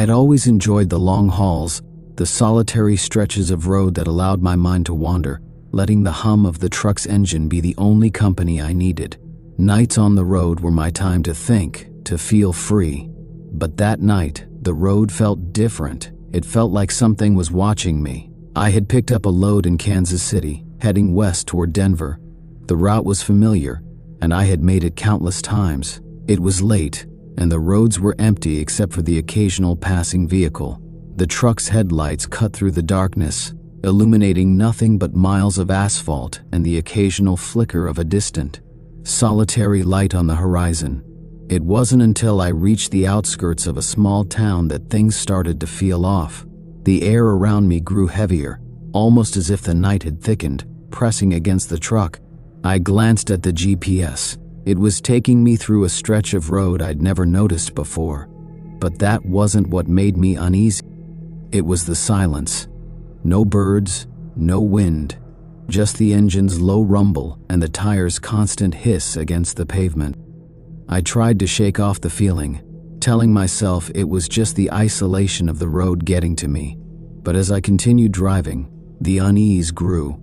had always enjoyed the long hauls, the solitary stretches of road that allowed my mind to wander, letting the hum of the truck's engine be the only company I needed. Nights on the road were my time to think, to feel free. But that night, the road felt different. It felt like something was watching me. I had picked up a load in Kansas City, heading west toward Denver. The route was familiar, and I had made it countless times. It was late, and the roads were empty except for the occasional passing vehicle. The truck's headlights cut through the darkness, illuminating nothing but miles of asphalt and the occasional flicker of a distant, solitary light on the horizon. It wasn't until I reached the outskirts of a small town that things started to feel off. The air around me grew heavier, almost as if the night had thickened, pressing against the truck. I glanced at the GPS. It was taking me through a stretch of road I'd never noticed before. But that wasn't what made me uneasy. It was the silence. No birds, no wind, just the engine's low rumble and the tire's constant hiss against the pavement. I tried to shake off the feeling, telling myself it was just the isolation of the road getting to me. But as I continued driving, the unease grew.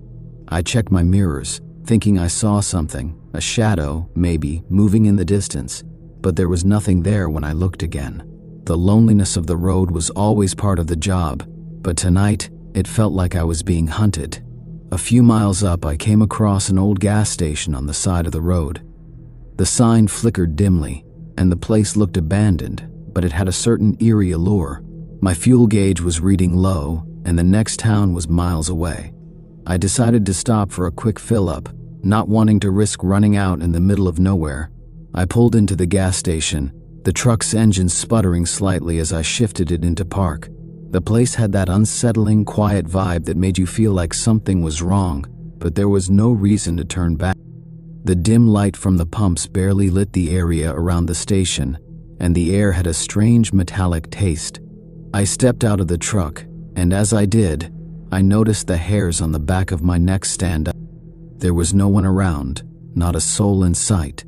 I checked my mirrors, thinking I saw something, a shadow, maybe, moving in the distance, but there was nothing there when I looked again. The loneliness of the road was always part of the job, but tonight, it felt like I was being hunted. A few miles up, I came across an old gas station on the side of the road. The sign flickered dimly, and the place looked abandoned, but it had a certain eerie allure. My fuel gauge was reading low, and the next town was miles away. I decided to stop for a quick fill-up, not wanting to risk running out in the middle of nowhere. I pulled into the gas station, the truck's engine sputtering slightly as I shifted it into park. The place had that unsettling, quiet vibe that made you feel like something was wrong, but there was no reason to turn back. The dim light from the pumps barely lit the area around the station, and the air had a strange metallic taste. I stepped out of the truck, and as I did, I noticed the hairs on the back of my neck stand up. There was no one around, not a soul in sight.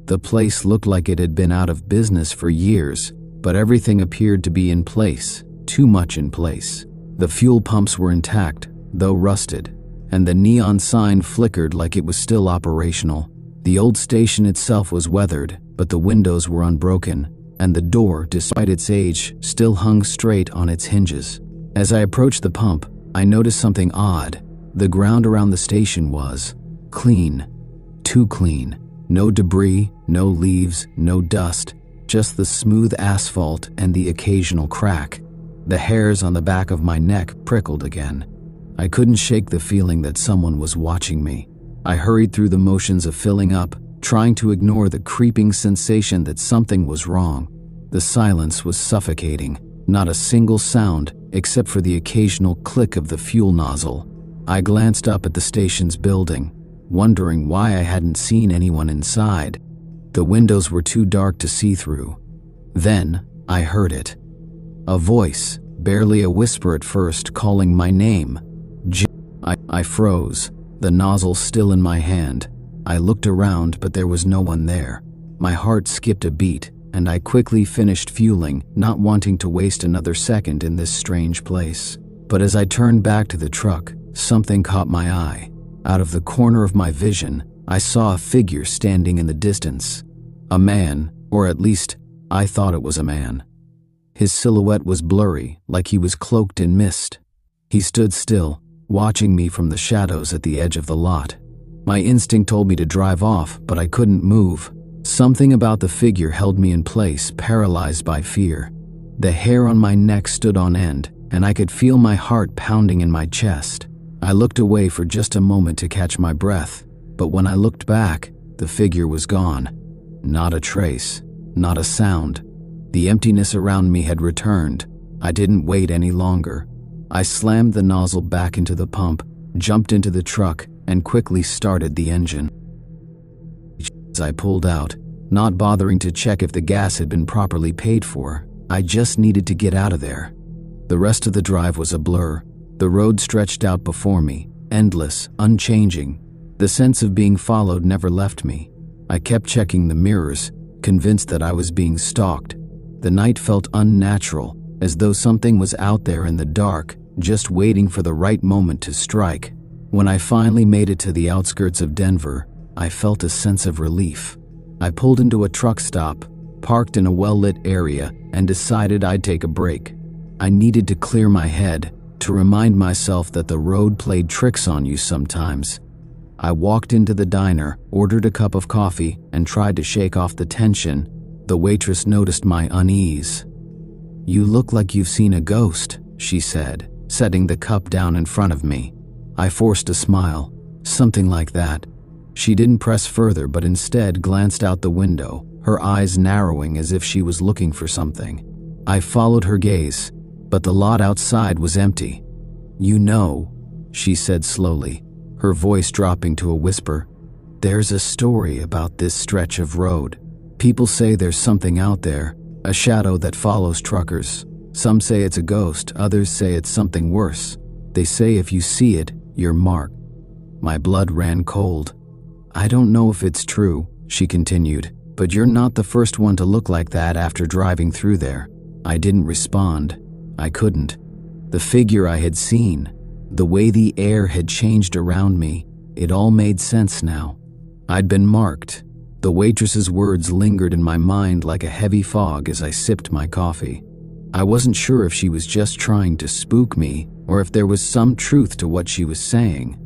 The place looked like it had been out of business for years, but everything appeared to be in place, too much in place. The fuel pumps were intact, though rusted, and the neon sign flickered like it was still operational. The old station itself was weathered, but the windows were unbroken, and the door, despite its age, still hung straight on its hinges. As I approached the pump, I noticed something odd. The ground around the station was clean, too clean. No debris, no leaves, no dust, just the smooth asphalt and the occasional crack. The hairs on the back of my neck prickled again. I couldn't shake the feeling that someone was watching me. I hurried through the motions of filling up, trying to ignore the creeping sensation that something was wrong. The silence was suffocating, not a single sound except for the occasional click of the fuel nozzle. I glanced up at the station's building, wondering why I hadn't seen anyone inside. The windows were too dark to see through. Then I heard it. A voice, barely a whisper at first, calling my name. I froze, the nozzle still in my hand. I looked around, but there was no one there. My heart skipped a beat, and I quickly finished fueling, not wanting to waste another second in this strange place. But as I turned back to the truck, something caught my eye. Out of the corner of my vision, I saw a figure standing in the distance. A man, or at least, I thought it was a man. His silhouette was blurry, like he was cloaked in mist. He stood still, watching me from the shadows at the edge of the lot. My instinct told me to drive off, but I couldn't move. Something about the figure held me in place, paralyzed by fear. The hair on my neck stood on end, and I could feel my heart pounding in my chest. I looked away for just a moment to catch my breath, but when I looked back, the figure was gone. Not a trace, not a sound. The emptiness around me had returned. I didn't wait any longer. I slammed the nozzle back into the pump, jumped into the truck, and quickly started the engine. As I pulled out, not bothering to check if the gas had been properly paid for, I just needed to get out of there. The rest of the drive was a blur. The road stretched out before me, endless, unchanging. The sense of being followed never left me. I kept checking the mirrors, convinced that I was being stalked. The night felt unnatural, as though something was out there in the dark, just waiting for the right moment to strike. When I finally made it to the outskirts of Denver, I felt a sense of relief. I pulled into a truck stop, parked in a well-lit area, and decided I'd take a break. I needed to clear my head, to remind myself that the road played tricks on you sometimes. I walked into the diner, ordered a cup of coffee, and tried to shake off the tension. The waitress noticed my unease. "You look like you've seen a ghost," she said, setting the cup down in front of me. I forced a smile. "Something like that." She didn't press further, but instead glanced out the window, her eyes narrowing as if she was looking for something. I followed her gaze, but the lot outside was empty. "You know," she said slowly, her voice dropping to a whisper, "there's a story about this stretch of road. People say there's something out there, a shadow that follows truckers. Some say it's a ghost, others say it's something worse. They say if you see it, you're marked." My blood ran cold. "I don't know if it's true," she continued, "but you're not the first one to look like that after driving through there." I didn't respond. I couldn't. The figure I had seen, the way the air had changed around me, it all made sense now. I'd been marked. The waitress's words lingered in my mind like a heavy fog as I sipped my coffee. I wasn't sure if she was just trying to spook me or if there was some truth to what she was saying.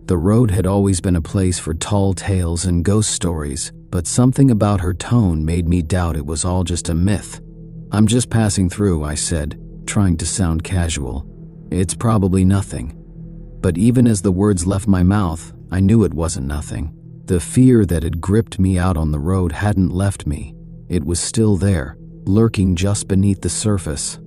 The road had always been a place for tall tales and ghost stories, but something about her tone made me doubt it was all just a myth. "I'm just passing through," I said, trying to sound casual. "It's probably nothing." But even as the words left my mouth, I knew it wasn't nothing. The fear that had gripped me out on the road hadn't left me. It was still there, lurking just beneath the surface.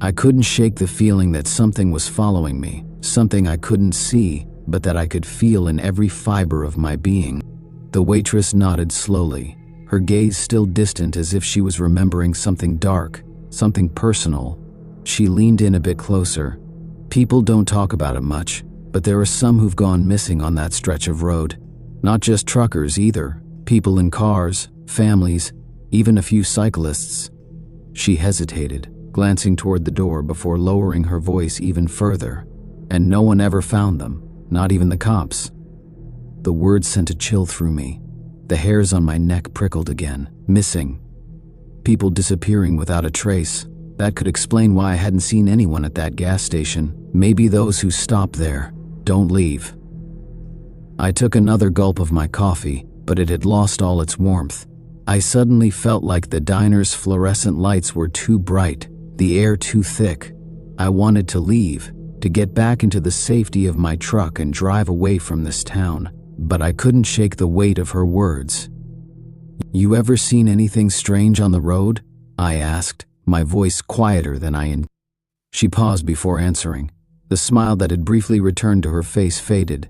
I couldn't shake the feeling that something was following me, something I couldn't see, but that I could feel in every fiber of my being. The waitress nodded slowly, her gaze still distant as if she was remembering something dark, something personal. She leaned in a bit closer. "People don't talk about it much, but there are some who've gone missing on that stretch of road. Not just truckers either, people in cars, families, even a few cyclists." She hesitated, glancing toward the door before lowering her voice even further. "And no one ever found them, not even the cops." The words sent a chill through me. The hairs on my neck prickled again. Missing. People disappearing without a trace. That could explain why I hadn't seen anyone at that gas station. Maybe those who stop there don't leave. I took another gulp of my coffee, but it had lost all its warmth. I suddenly felt like the diner's fluorescent lights were too bright, the air too thick. I wanted to leave, to get back into the safety of my truck and drive away from this town, but I couldn't shake the weight of her words. "You ever seen anything strange on the road?" I asked, my voice quieter than I intended. She paused before answering. The smile that had briefly returned to her face faded.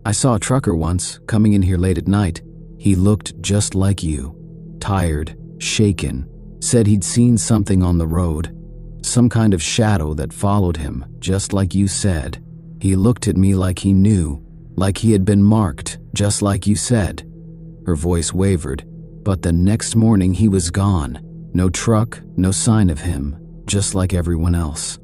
"I saw a trucker once, coming in here late at night. He looked just like you. Tired, shaken. Said he'd seen something on the road. Some kind of shadow that followed him, just like you said. He looked at me like he knew, like he had been marked, just like you said." Her voice wavered, but the next morning he was gone. No truck, no sign of him, just like everyone else.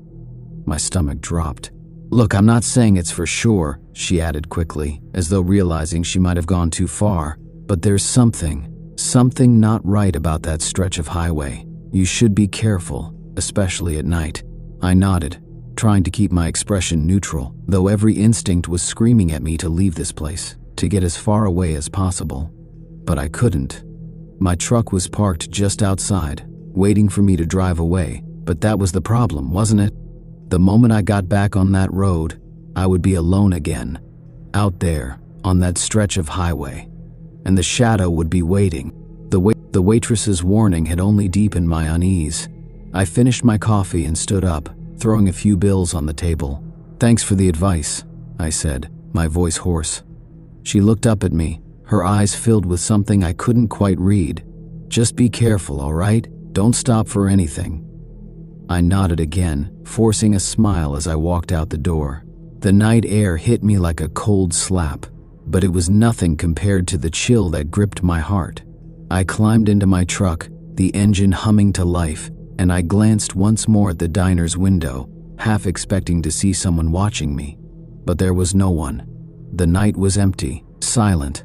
My stomach dropped. "Look, I'm not saying it's for sure," she added quickly, as though realizing she might have gone too far, "but there's something not right about that stretch of highway. You should be careful, especially at night." I nodded, trying to keep my expression neutral, though every instinct was screaming at me to leave this place, to get as far away as possible. But I couldn't. My truck was parked just outside, waiting for me to drive away, but that was the problem, wasn't it? The moment I got back on that road, I would be alone again, out there, on that stretch of highway, and the shadow would be waiting. The waitress's warning had only deepened my unease. I finished my coffee and stood up, throwing a few bills on the table. "Thanks for the advice," I said, my voice hoarse. She looked up at me, her eyes filled with something I couldn't quite read. "Just be careful, all right? Don't stop for anything." I nodded again, forcing a smile as I walked out the door. The night air hit me like a cold slap, but it was nothing compared to the chill that gripped my heart. I climbed into my truck, the engine humming to life, and I glanced once more at the diner's window, half expecting to see someone watching me. But there was no one. The night was empty, silent.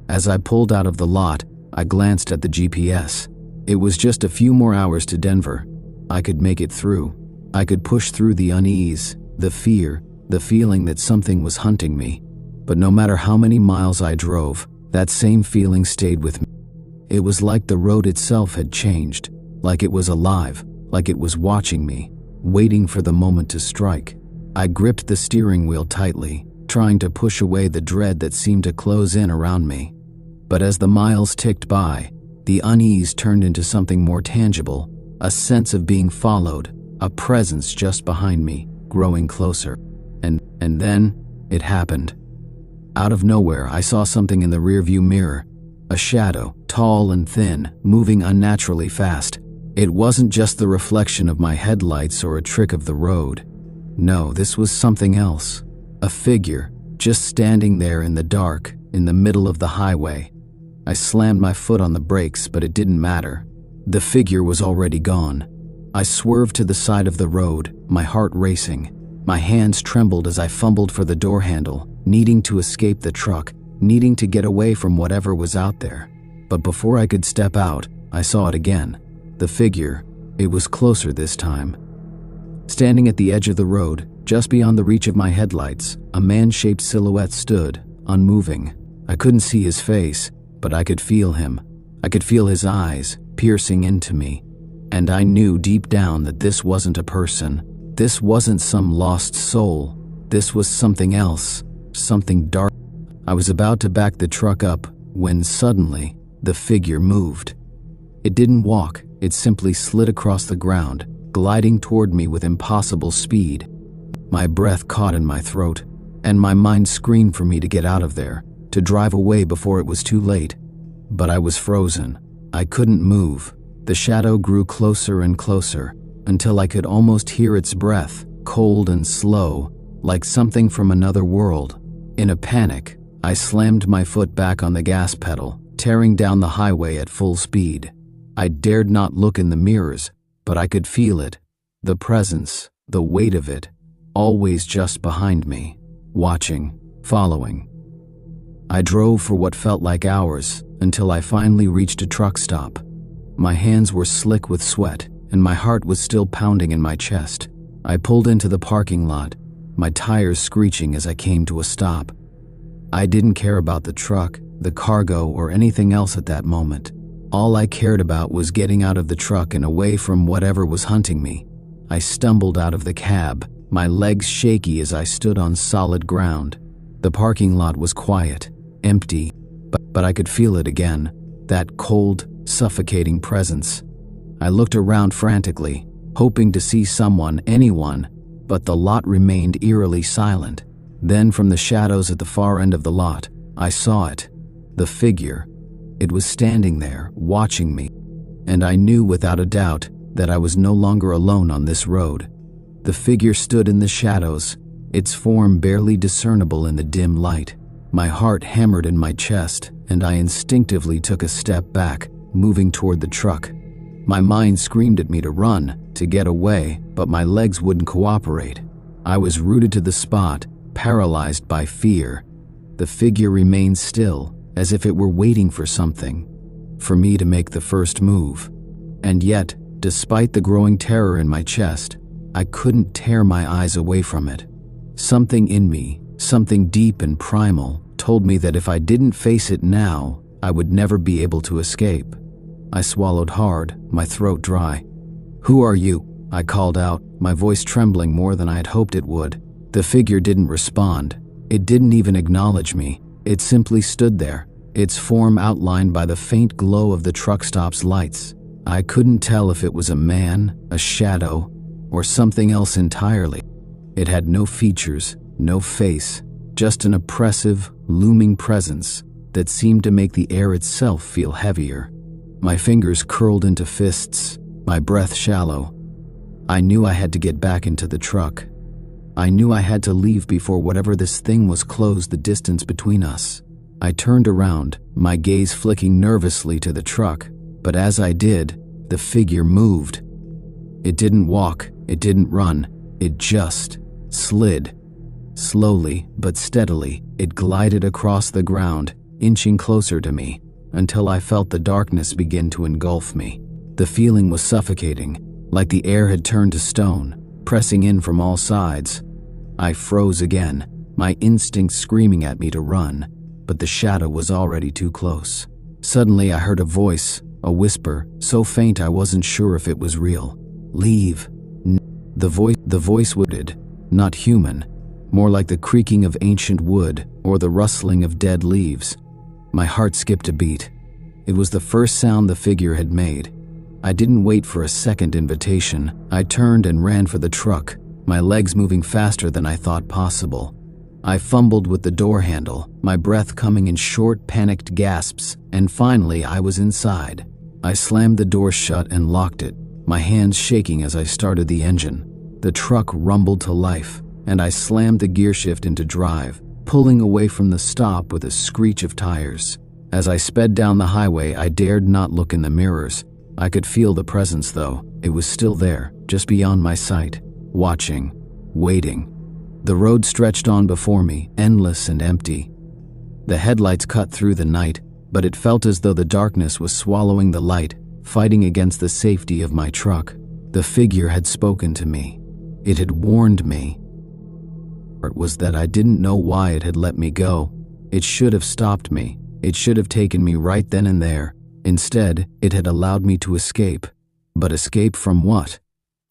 As I pulled out of the lot, I glanced at the GPS. It was just a few more hours to Denver. I could make it through. I could push through the unease, the fear, the feeling that something was hunting me. But no matter how many miles I drove, that same feeling stayed with me. It was like the road itself had changed, like it was alive, like it was watching me, waiting for the moment to strike. I gripped the steering wheel tightly, trying to push away the dread that seemed to close in around me. But as the miles ticked by, the unease turned into something more tangible, a sense of being followed, a presence just behind me, growing closer. And then, it happened. Out of nowhere, I saw something in the rearview mirror. A shadow, tall and thin, moving unnaturally fast. It wasn't just the reflection of my headlights or a trick of the road. No, this was something else. A figure, just standing there in the dark, in the middle of the highway. I slammed my foot on the brakes, but it didn't matter. The figure was already gone. I swerved to the side of the road, my heart racing. My hands trembled as I fumbled for the door handle, needing to escape the truck, needing to get away from whatever was out there. But before I could step out, I saw it again. The figure, it was closer this time. Standing at the edge of the road, just beyond the reach of my headlights, a man-shaped silhouette stood, unmoving. I couldn't see his face, but I could feel him. I could feel his eyes, piercing into me. And I knew deep down that this wasn't a person. This wasn't some lost soul. This was something else, something dark. I was about to back the truck up when suddenly, the figure moved. It didn't walk, it simply slid across the ground, gliding toward me with impossible speed. My breath caught in my throat, and my mind screamed for me to get out of there, to drive away before it was too late. But I was frozen. I couldn't move. The shadow grew closer and closer, until I could almost hear its breath, cold and slow, like something from another world. In a panic, I slammed my foot back on the gas pedal, tearing down the highway at full speed. I dared not look in the mirrors, but I could feel it, the presence, the weight of it, always just behind me, watching, following. I drove for what felt like hours, until I finally reached a truck stop. My hands were slick with sweat, and my heart was still pounding in my chest. I pulled into the parking lot, my tires screeching as I came to a stop. I didn't care about the truck, the cargo, or anything else at that moment. All I cared about was getting out of the truck and away from whatever was hunting me. I stumbled out of the cab, my legs shaky as I stood on solid ground. The parking lot was quiet, empty, but I could feel it again, that cold, suffocating presence. I looked around frantically, hoping to see someone, anyone, but the lot remained eerily silent. Then from the shadows at the far end of the lot, I saw it, the figure. It was standing there, watching me, and I knew without a doubt that I was no longer alone on this road. The figure stood in the shadows, its form barely discernible in the dim light. My heart hammered in my chest, and I instinctively took a step back, moving toward the truck. My mind screamed at me to run, to get away, but my legs wouldn't cooperate. I was rooted to the spot, paralyzed by fear. The figure remained still, as if it were waiting for something, for me to make the first move. And yet, despite the growing terror in my chest, I couldn't tear my eyes away from it. Something in me, something deep and primal, told me that if I didn't face it now, I would never be able to escape. I swallowed hard, my throat dry. "Who are you?" I called out, my voice trembling more than I had hoped it would. The figure didn't respond. It didn't even acknowledge me. It simply stood there, its form outlined by the faint glow of the truck stop's lights. I couldn't tell if it was a man, a shadow, or something else entirely. It had no features, no face, just an oppressive, looming presence that seemed to make the air itself feel heavier. My fingers curled into fists, my breath shallow. I knew I had to get back into the truck. I knew I had to leave before whatever this thing was closed the distance between us. I turned around, my gaze flicking nervously to the truck, but as I did, the figure moved. It didn't walk, it didn't run, it just slid. Slowly but steadily, it glided across the ground, inching closer to me, until I felt the darkness begin to engulf me. The feeling was suffocating, like the air had turned to stone, pressing in from all sides. I froze again, my instincts screaming at me to run, but the shadow was already too close. Suddenly I heard a voice, a whisper, so faint I wasn't sure if it was real. "Leave." The voice wooded, not human, more like the creaking of ancient wood or the rustling of dead leaves. My heart skipped a beat. It was the first sound the figure had made. I didn't wait for a second invitation. I turned and ran for the truck, my legs moving faster than I thought possible. I fumbled with the door handle, my breath coming in short, panicked gasps, and finally I was inside. I slammed the door shut and locked it, my hands shaking as I started the engine. The truck rumbled to life, and I slammed the gear shift into drive, pulling away from the stop with a screech of tires. As I sped down the highway, I dared not look in the mirrors. I could feel the presence though. It was still there, just beyond my sight, watching, waiting. The road stretched on before me, endless and empty. The headlights cut through the night, but it felt as though the darkness was swallowing the light, fighting against the safety of my truck. The figure had spoken to me. It had warned me. It was that I didn't know why it had let me go. It should have stopped me. It should have taken me right then and there. Instead, it had allowed me to escape. But escape from what?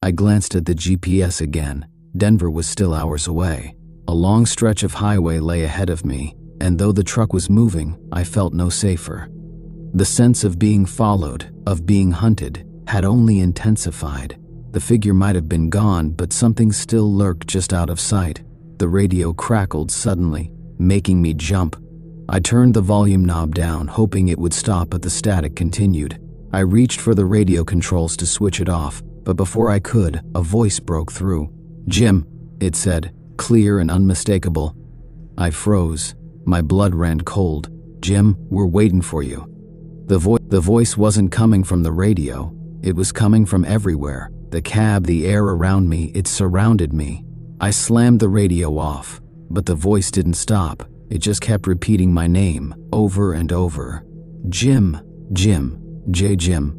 I glanced at the GPS again. Denver was still hours away. A long stretch of highway lay ahead of me, and though the truck was moving, I felt no safer. The sense of being followed, of being hunted, had only intensified. The figure might have been gone, but something still lurked just out of sight. The radio crackled suddenly, making me jump. I turned the volume knob down, hoping it would stop, but the static continued. I reached for the radio controls to switch it off, but before I could, a voice broke through. "Jim," it said, clear and unmistakable. I froze. My blood ran cold. "Jim, we're waiting for you." The voice wasn't coming from the radio. It was coming from everywhere. The cab, the air around me, it surrounded me. I slammed the radio off, but the voice didn't stop. It just kept repeating my name over and over. "Jim, Jim, Jim."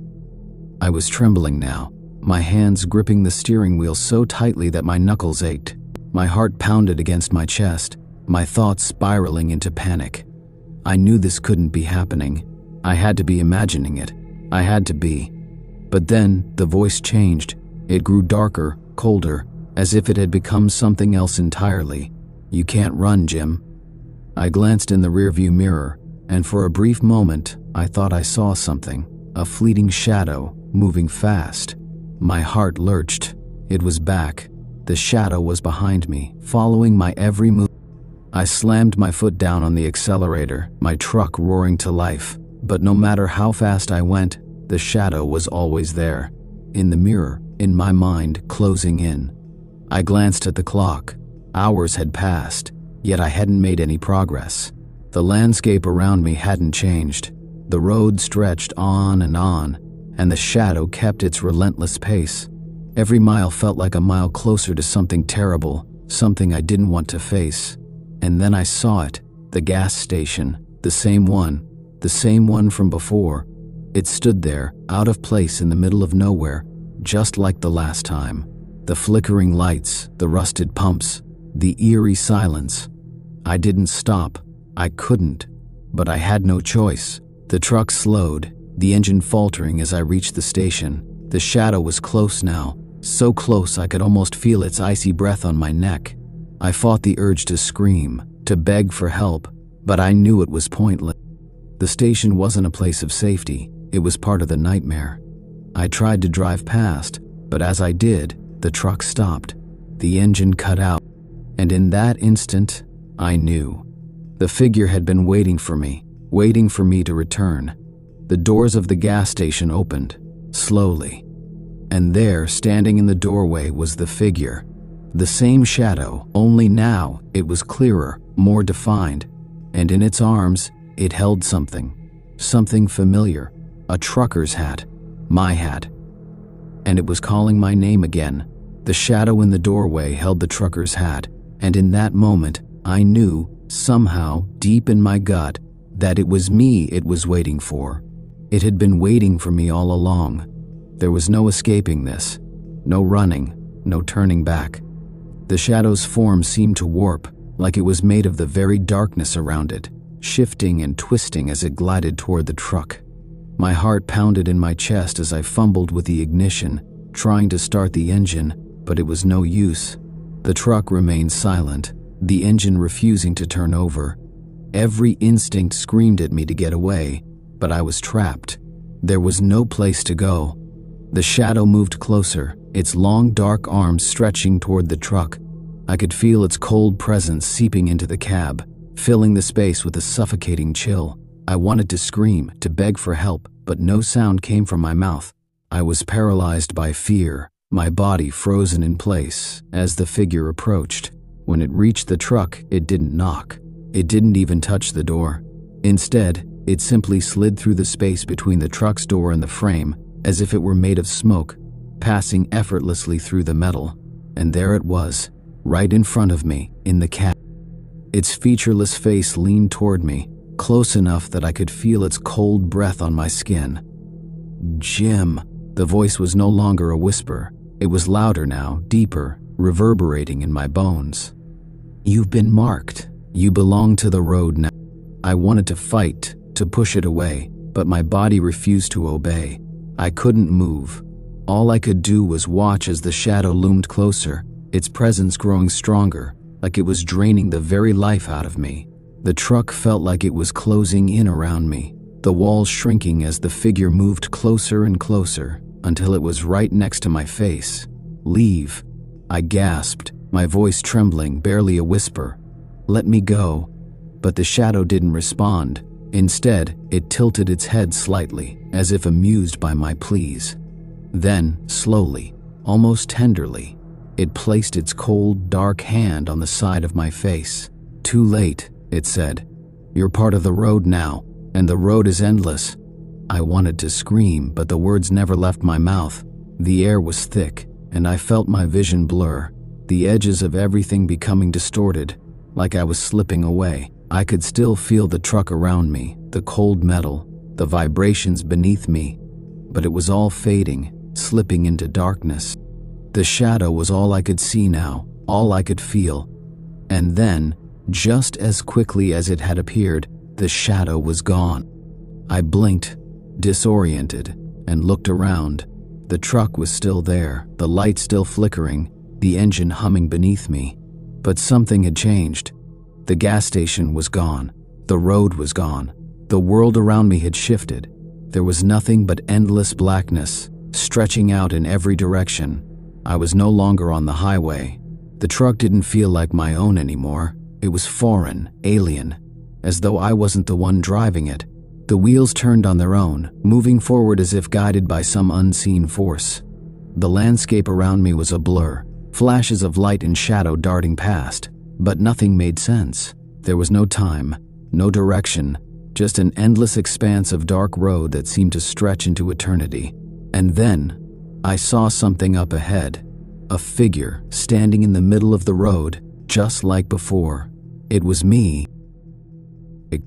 I was trembling now, my hands gripping the steering wheel so tightly that my knuckles ached. My heart pounded against my chest, my thoughts spiraling into panic. I knew this couldn't be happening. I had to be imagining it. I had to be. But then the voice changed. It grew darker, colder, as if it had become something else entirely. "You can't run, Jim." I glanced in the rearview mirror, and for a brief moment, I thought I saw something, a fleeting shadow, moving fast. My heart lurched. It was back. The shadow was behind me, following my every move. I slammed my foot down on the accelerator, my truck roaring to life. But no matter how fast I went, the shadow was always there. In the mirror, in my mind, closing in. I glanced at the clock. Hours had passed, yet I hadn't made any progress. The landscape around me hadn't changed. The road stretched on, and the shadow kept its relentless pace. Every mile felt like a mile closer to something terrible, something I didn't want to face. And then I saw it, the gas station, the same one from before. It stood there, out of place in the middle of nowhere, just like the last time. The flickering lights, the rusted pumps, the eerie silence. I didn't stop. I couldn't. But I had no choice. The truck slowed, the engine faltering as I reached the station. The shadow was close now, so close I could almost feel its icy breath on my neck. I fought the urge to scream, to beg for help, but I knew it was pointless. The station wasn't a place of safety. It was part of the nightmare. I tried to drive past, but as I did, the truck stopped. The engine cut out, and in that instant, I knew. The figure had been waiting for me to return. The doors of the gas station opened, slowly. And there, standing in the doorway, was the figure. The same shadow, only now it was clearer, more defined. And in its arms, it held something familiar, a trucker's hat, my hat. and it was calling my name again. The shadow in the doorway held the trucker's hat, and in that moment, I knew, somehow, deep in my gut, that it was me it was waiting for. It had been waiting for me all along. There was no escaping this, no running, no turning back. The shadow's form seemed to warp, like it was made of the very darkness around it, shifting and twisting as it glided toward the truck. My heart pounded in my chest as I fumbled with the ignition, trying to start the engine, but it was no use. The truck remained silent, the engine refusing to turn over. Every instinct screamed at me to get away, but I was trapped. There was no place to go. The shadow moved closer, its long dark arms stretching toward the truck. I could feel its cold presence seeping into the cab, filling the space with a suffocating chill. I wanted to scream, to beg for help, but no sound came from my mouth. I was paralyzed by fear, my body frozen in place as the figure approached. When it reached the truck, it didn't knock. It didn't even touch the door. Instead, it simply slid through the space between the truck's door and the frame, as if it were made of smoke, passing effortlessly through the metal. And there it was, right in front of me, in the cab. Its featureless face leaned toward me, close enough that I could feel its cold breath on my skin. "Jim." The voice was no longer a whisper. It was louder now, deeper, reverberating in my bones. "You've been marked. You belong to the road now." I wanted to fight, to push it away, but my body refused to obey. I couldn't move. All I could do was watch as the shadow loomed closer, its presence growing stronger, like it was draining the very life out of me. The truck felt like it was closing in around me, the walls shrinking as the figure moved closer and closer, until it was right next to my face. "Leave," I gasped, my voice trembling, barely a whisper. "Let me go." But the shadow didn't respond. Instead, it tilted its head slightly, as if amused by my pleas. Then, slowly, almost tenderly, it placed its cold, dark hand on the side of my face. "Too late," it said. "You're part of the road now, and the road is endless." I wanted to scream, but the words never left my mouth. The air was thick, and I felt my vision blur, the edges of everything becoming distorted, like I was slipping away. I could still feel the truck around me, the cold metal, the vibrations beneath me, but it was all fading, slipping into darkness. The shadow was all I could see now, all I could feel. And then, just as quickly as it had appeared, the shadow was gone. I blinked, disoriented, and looked around. The truck was still there, the light still flickering, the engine humming beneath me. But something had changed. The gas station was gone. The road was gone. The world around me had shifted. There was nothing but endless blackness, stretching out in every direction. I was no longer on the highway. The truck didn't feel like my own anymore. It was foreign, alien, as though I wasn't the one driving it. The wheels turned on their own, moving forward as if guided by some unseen force. The landscape around me was a blur, flashes of light and shadow darting past, but nothing made sense. There was no time, no direction, just an endless expanse of dark road that seemed to stretch into eternity. And then, I saw something up ahead, a figure standing in the middle of the road, just like before. It was me.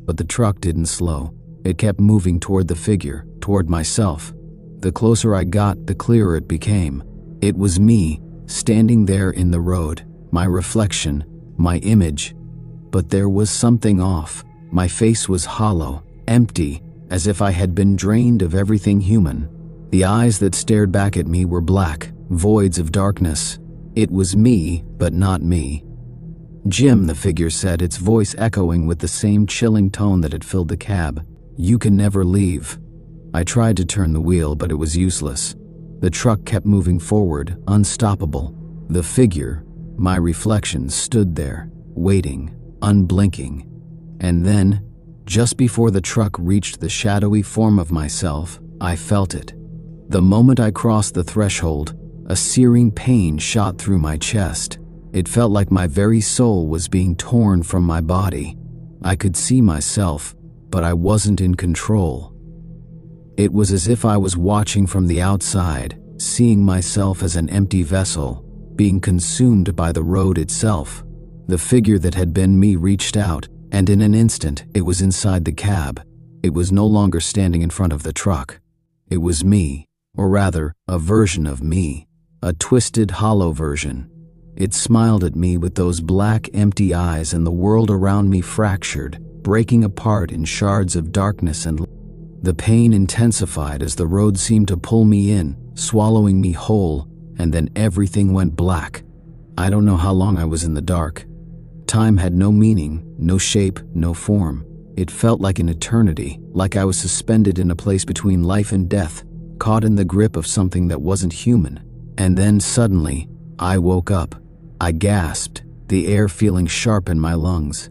But the truck didn't slow. It kept moving toward the figure, toward myself. The closer I got, the clearer it became. It was me, standing there in the road, my reflection, my image. But there was something off. My face was hollow, empty, as if I had been drained of everything human. The eyes that stared back at me were black, voids of darkness. It was me, but not me. "Jim," the figure said, its voice echoing with the same chilling tone that had filled the cab. "You can never leave." I tried to turn the wheel, but it was useless. The truck kept moving forward, unstoppable. The figure, my reflection, stood there, waiting, unblinking. And then, just before the truck reached the shadowy form of myself, I felt it. The moment I crossed the threshold, a searing pain shot through my chest. It felt like my very soul was being torn from my body. I could see myself, but I wasn't in control. It was as if I was watching from the outside, seeing myself as an empty vessel, being consumed by the road itself. The figure that had been me reached out, and in an instant it was inside the cab. It was no longer standing in front of the truck. It was me, or rather, a version of me, a twisted, hollow version. It smiled at me with those black, empty eyes, and the world around me fractured, breaking apart in shards of darkness, and the pain intensified as the road seemed to pull me in, swallowing me whole, and then everything went black. I don't know how long I was in the dark. Time had no meaning, no shape, no form. It felt like an eternity, like I was suspended in a place between life and death, caught in the grip of something that wasn't human. And then suddenly, I woke up. I gasped, the air feeling sharp in my lungs.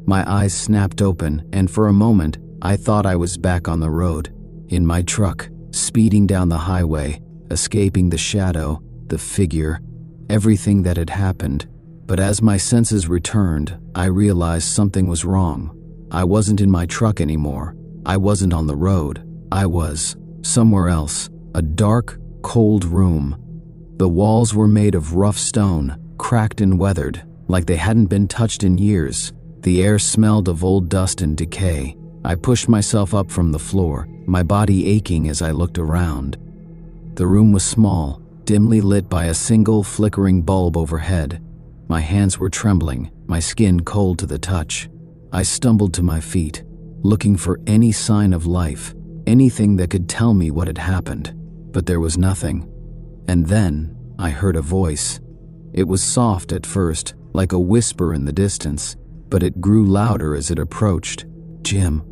My eyes snapped open, and for a moment, I thought I was back on the road, in my truck, speeding down the highway, escaping the shadow, the figure, everything that had happened. But as my senses returned, I realized something was wrong. I wasn't in my truck anymore. I wasn't on the road. I was somewhere else, a dark, cold room. The walls were made of rough stone, cracked and weathered, like they hadn't been touched in years. The air smelled of old dust and decay. I pushed myself up from the floor, my body aching as I looked around. The room was small, dimly lit by a single flickering bulb overhead. My hands were trembling, my skin cold to the touch. I stumbled to my feet, looking for any sign of life, anything that could tell me what had happened, but there was nothing. And then I heard a voice. It was soft at first, like a whisper in the distance, but it grew louder as it approached. Jim.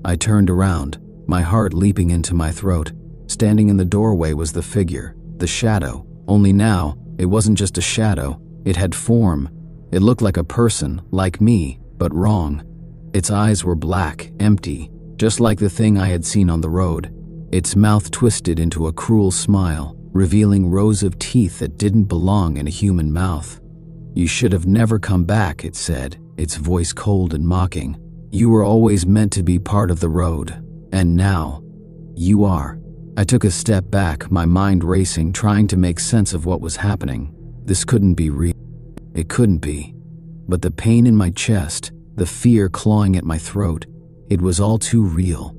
I turned around, my heart leaping into my throat. Standing in the doorway was the figure, the shadow, only now it wasn't just a shadow, it had form. It looked like a person, like me, but wrong. Its eyes were black, empty, just like the thing I had seen on the road. Its mouth twisted into a cruel smile, revealing rows of teeth that didn't belong in a human mouth. "You should have never come back," it said, its voice cold and mocking. "You were always meant to be part of the road, and now, you are." I took a step back, my mind racing, trying to make sense of what was happening. This couldn't be real. It couldn't be. But the pain in my chest, the fear clawing at my throat, it was all too real.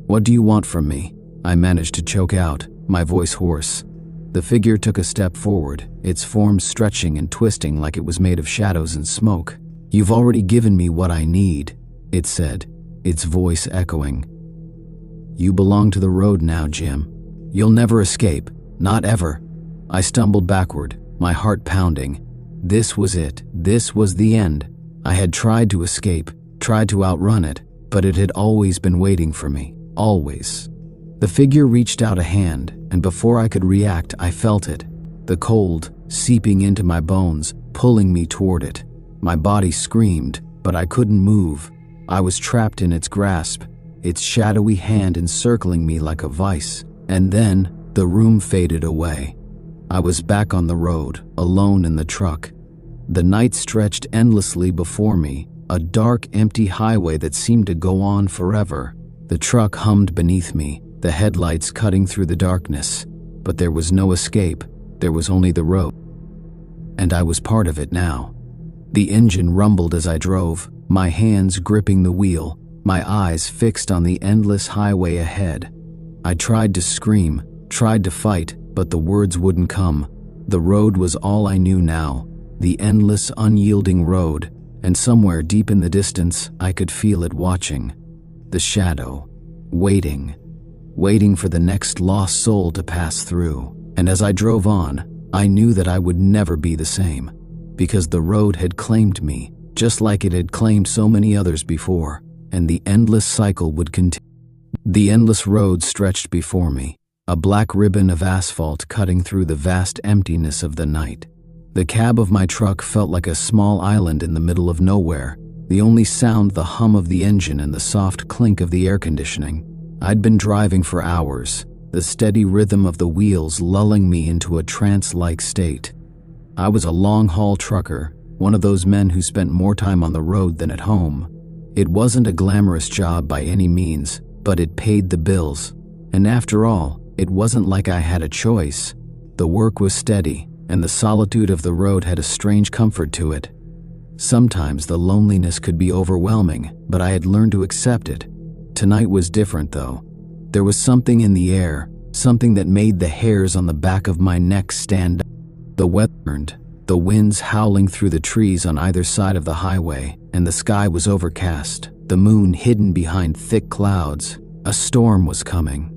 "What do you want from me?" I managed to choke out, my voice hoarse. The figure took a step forward, its form stretching and twisting like it was made of shadows and smoke. "You've already given me what I need," it said, its voice echoing. "You belong to the road now, Jim. You'll never escape, not ever." I stumbled backward, my heart pounding. This was it. This was the end. I had tried to escape, tried to outrun it, but it had always been waiting for me. Always. The figure reached out a hand, and before I could react, I felt it. The cold, seeping into my bones, pulling me toward it. My body screamed, but I couldn't move. I was trapped in its grasp, its shadowy hand encircling me like a vice. And then, the room faded away. I was back on the road, alone in the truck. The night stretched endlessly before me, a dark, empty highway that seemed to go on forever. The truck hummed beneath me, the headlights cutting through the darkness. But there was no escape, there was only the road. And I was part of it now. The engine rumbled as I drove, my hands gripping the wheel, my eyes fixed on the endless highway ahead. I tried to scream, tried to fight, but the words wouldn't come. The road was all I knew now, the endless, unyielding road, and somewhere deep in the distance, I could feel it watching. The shadow, waiting for the next lost soul to pass through. And as I drove on, I knew that I would never be the same, because the road had claimed me, just like it had claimed so many others before, and the endless cycle would continue. The endless road stretched before me, a black ribbon of asphalt cutting through the vast emptiness of the night. The cab of my truck felt like a small island in the middle of nowhere, the only sound the hum of the engine and the soft clink of the air conditioning. I'd been driving for hours, the steady rhythm of the wheels lulling me into a trance-like state. I was a long-haul trucker, one of those men who spent more time on the road than at home. It wasn't a glamorous job by any means, but it paid the bills. And after all, it wasn't like I had a choice. The work was steady, and the solitude of the road had a strange comfort to it. Sometimes the loneliness could be overwhelming, but I had learned to accept it. Tonight was different, though. There was something in the air, something that made the hairs on the back of my neck stand up. The weather turned, the winds howling through the trees on either side of the highway, and the sky was overcast, the moon hidden behind thick clouds. A storm was coming.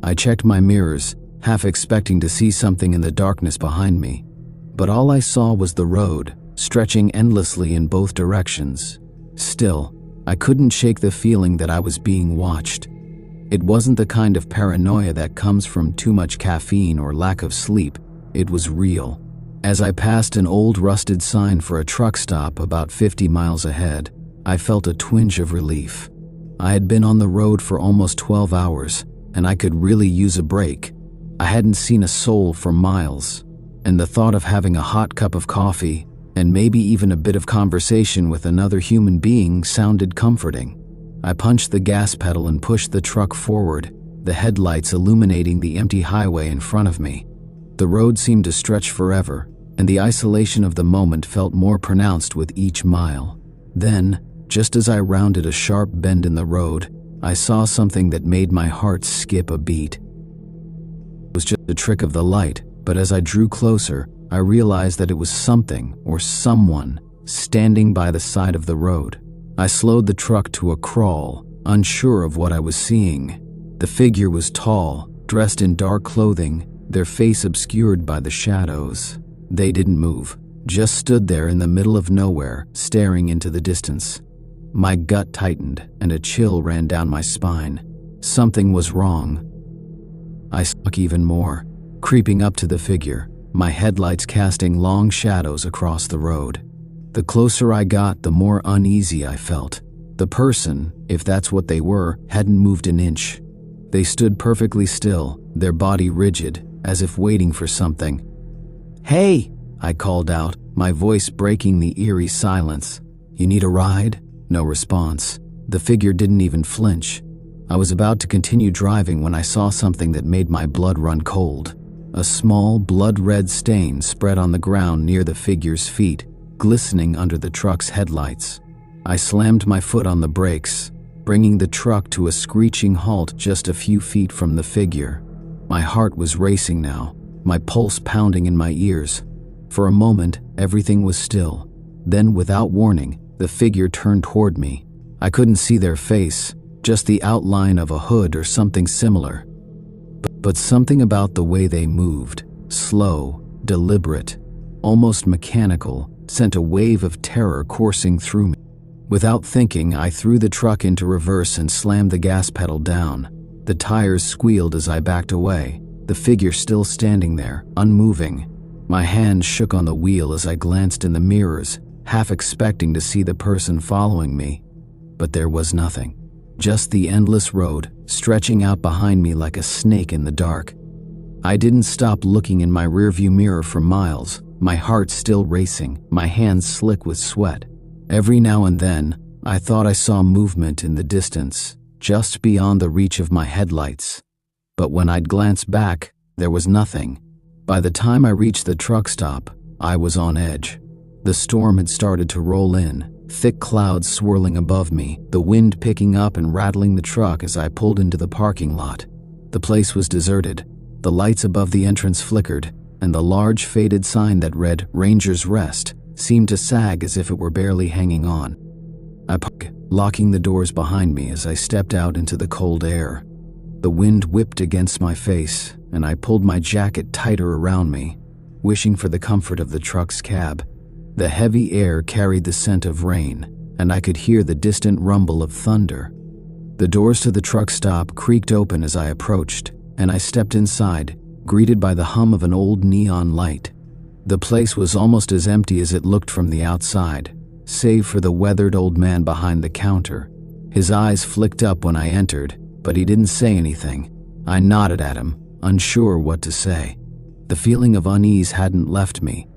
I checked my mirrors, half expecting to see something in the darkness behind me, but all I saw was the road, stretching endlessly in both directions. Still, I couldn't shake the feeling that I was being watched. It wasn't the kind of paranoia that comes from too much caffeine or lack of sleep. It was real. As I passed an old rusted sign for a truck stop about 50 miles ahead, I felt a twinge of relief. I had been on the road for almost 12 hours, and I could really use a break. I hadn't seen a soul for miles, and the thought of having a hot cup of coffee, and maybe even a bit of conversation with another human being sounded comforting. I punched the gas pedal and pushed the truck forward, the headlights illuminating the empty highway in front of me. The road seemed to stretch forever, and the isolation of the moment felt more pronounced with each mile. Then, just as I rounded a sharp bend in the road, I saw something that made my heart skip a beat. It was just a trick of the light, but as I drew closer, I realized that it was something or someone standing by the side of the road. I slowed the truck to a crawl, unsure of what I was seeing. The figure was tall, dressed in dark clothing, their face obscured by the shadows. They didn't move, just stood there in the middle of nowhere, staring into the distance. My gut tightened, and a chill ran down my spine. Something was wrong. I stuck even more, creeping up to the figure, my headlights casting long shadows across the road. The closer I got, the more uneasy I felt. The person, if that's what they were, hadn't moved an inch. They stood perfectly still, their body rigid, as if waiting for something. "Hey!" I called out, my voice breaking the eerie silence. "You need a ride?" No response. The figure didn't even flinch. I was about to continue driving when I saw something that made my blood run cold. A small, blood-red stain spread on the ground near the figure's feet, glistening under the truck's headlights. I slammed my foot on the brakes, bringing the truck to a screeching halt just a few feet from the figure. My heart was racing now, my pulse pounding in my ears. For a moment, everything was still. Then, without warning, the figure turned toward me. I couldn't see their face, just the outline of a hood or something similar. But something about the way they moved, slow, deliberate, almost mechanical, sent a wave of terror coursing through me. Without thinking, I threw the truck into reverse and slammed the gas pedal down. The tires squealed as I backed away, the figure still standing there, unmoving. My hands shook on the wheel as I glanced in the mirrors, half expecting to see the person following me. But there was nothing. Just the endless road, stretching out behind me like a snake in the dark. I didn't stop looking in my rearview mirror for miles, my heart still racing, my hands slick with sweat. Every now and then, I thought I saw movement in the distance, just beyond the reach of my headlights. But when I'd glance back, there was nothing. By the time I reached the truck stop, I was on edge. The storm had started to roll in, thick clouds swirling above me, the wind picking up and rattling the truck as I pulled into the parking lot. The place was deserted. The lights above the entrance flickered, and the large faded sign that read "Ranger's Rest" seemed to sag as if it were barely hanging on. I parked, locking the doors behind me as I stepped out into the cold air. The wind whipped against my face, and I pulled my jacket tighter around me, wishing for the comfort of the truck's cab. The heavy air carried the scent of rain, and I could hear the distant rumble of thunder. The doors to the truck stop creaked open as I approached, and I stepped inside, greeted by the hum of an old neon light. The place was almost as empty as it looked from the outside, save for the weathered old man behind the counter. His eyes flicked up when I entered, but he didn't say anything. I nodded at him, unsure what to say. The feeling of unease hadn't left me.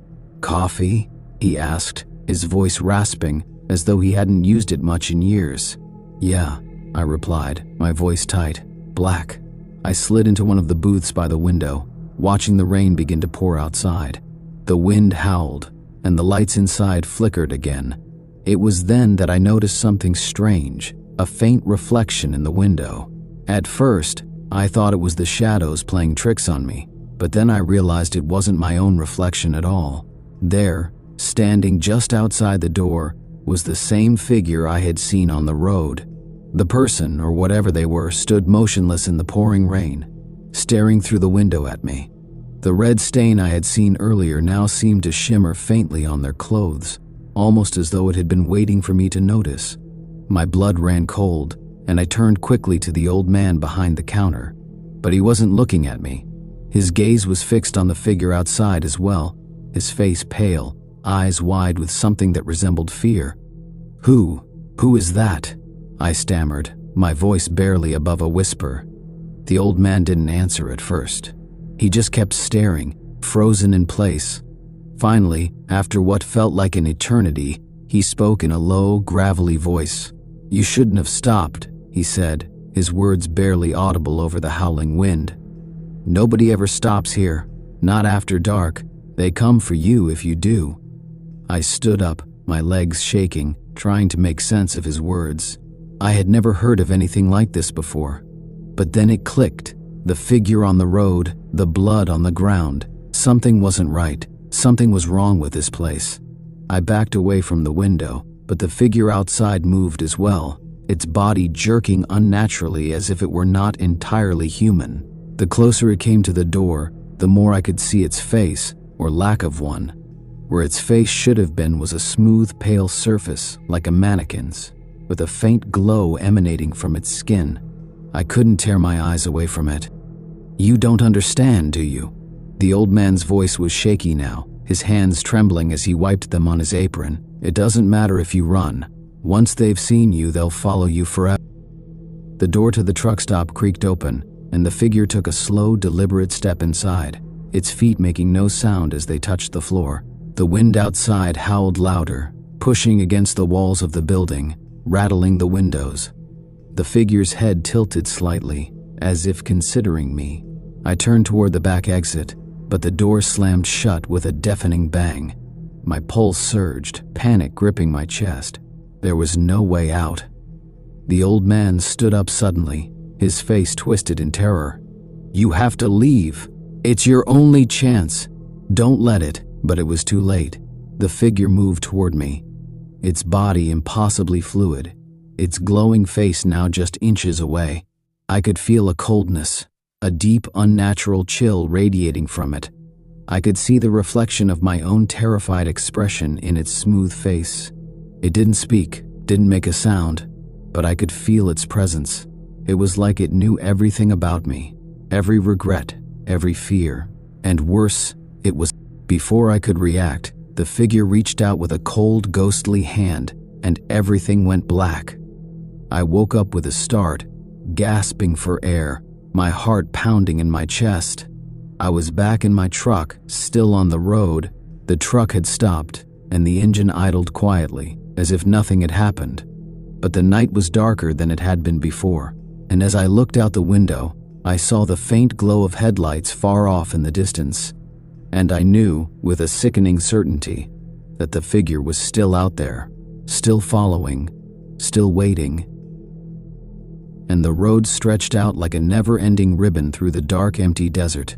"Coffee?" he asked, his voice rasping, as though he hadn't used it much in years. "Yeah," I replied, my voice tight. "Black." I slid into one of the booths by the window, watching the rain begin to pour outside. The wind howled, and the lights inside flickered again. It was then that I noticed something strange, a faint reflection in the window. At first, I thought it was the shadows playing tricks on me, but then I realized it wasn't my own reflection at all. There, standing just outside the door, was the same figure I had seen on the road. The person, or whatever they were, stood motionless in the pouring rain, staring through the window at me. The red stain I had seen earlier now seemed to shimmer faintly on their clothes, almost as though it had been waiting for me to notice. My blood ran cold, and I turned quickly to the old man behind the counter. But he wasn't looking at me. His gaze was fixed on the figure outside as well, his face pale, eyes wide with something that resembled fear. Who is that?" I stammered, my voice barely above a whisper. The old man didn't answer at first. He just kept staring, frozen in place. Finally, after what felt like an eternity, he spoke in a low, gravelly voice. "You shouldn't have stopped," he said, his words barely audible over the howling wind. "Nobody ever stops here, not after dark. They come for you if you do." I stood up, my legs shaking, trying to make sense of his words. I had never heard of anything like this before. But then it clicked. The figure on the road, the blood on the ground. Something wasn't right. Something was wrong with this place. I backed away from the window, but the figure outside moved as well, its body jerking unnaturally as if it were not entirely human. The closer it came to the door, the more I could see its face, or lack of one. Where its face should have been was a smooth, pale surface, like a mannequin's, with a faint glow emanating from its skin. I couldn't tear my eyes away from it. "You don't understand, do you?" The old man's voice was shaky now, his hands trembling as he wiped them on his apron. "It doesn't matter if you run. Once they've seen you, they'll follow you forever." The door to the truck stop creaked open, and the figure took a slow, deliberate step inside, its feet making no sound as they touched the floor. The wind outside howled louder, pushing against the walls of the building, rattling the windows. The figure's head tilted slightly, as if considering me. I turned toward the back exit, but the door slammed shut with a deafening bang. My pulse surged, panic gripping my chest. There was no way out. The old man stood up suddenly, his face twisted in terror. "You have to leave. It's your only chance. Don't let it." But it was too late. The figure moved toward me, its body impossibly fluid, its glowing face now just inches away. I could feel a coldness, a deep, unnatural chill radiating from it. I could see the reflection of my own terrified expression in its smooth face. It didn't speak, didn't make a sound, but I could feel its presence. It was like it knew everything about me, every regret, every fear, and worse, it was. Before I could react, the figure reached out with a cold, ghostly hand, and everything went black. I woke up with a start, gasping for air, my heart pounding in my chest. I was back in my truck, still on the road. The truck had stopped, and the engine idled quietly, as if nothing had happened. But the night was darker than it had been before, and as I looked out the window, I saw the faint glow of headlights far off in the distance. And I knew, with a sickening certainty, that the figure was still out there, still following, still waiting. And the road stretched out like a never-ending ribbon through the dark, empty desert.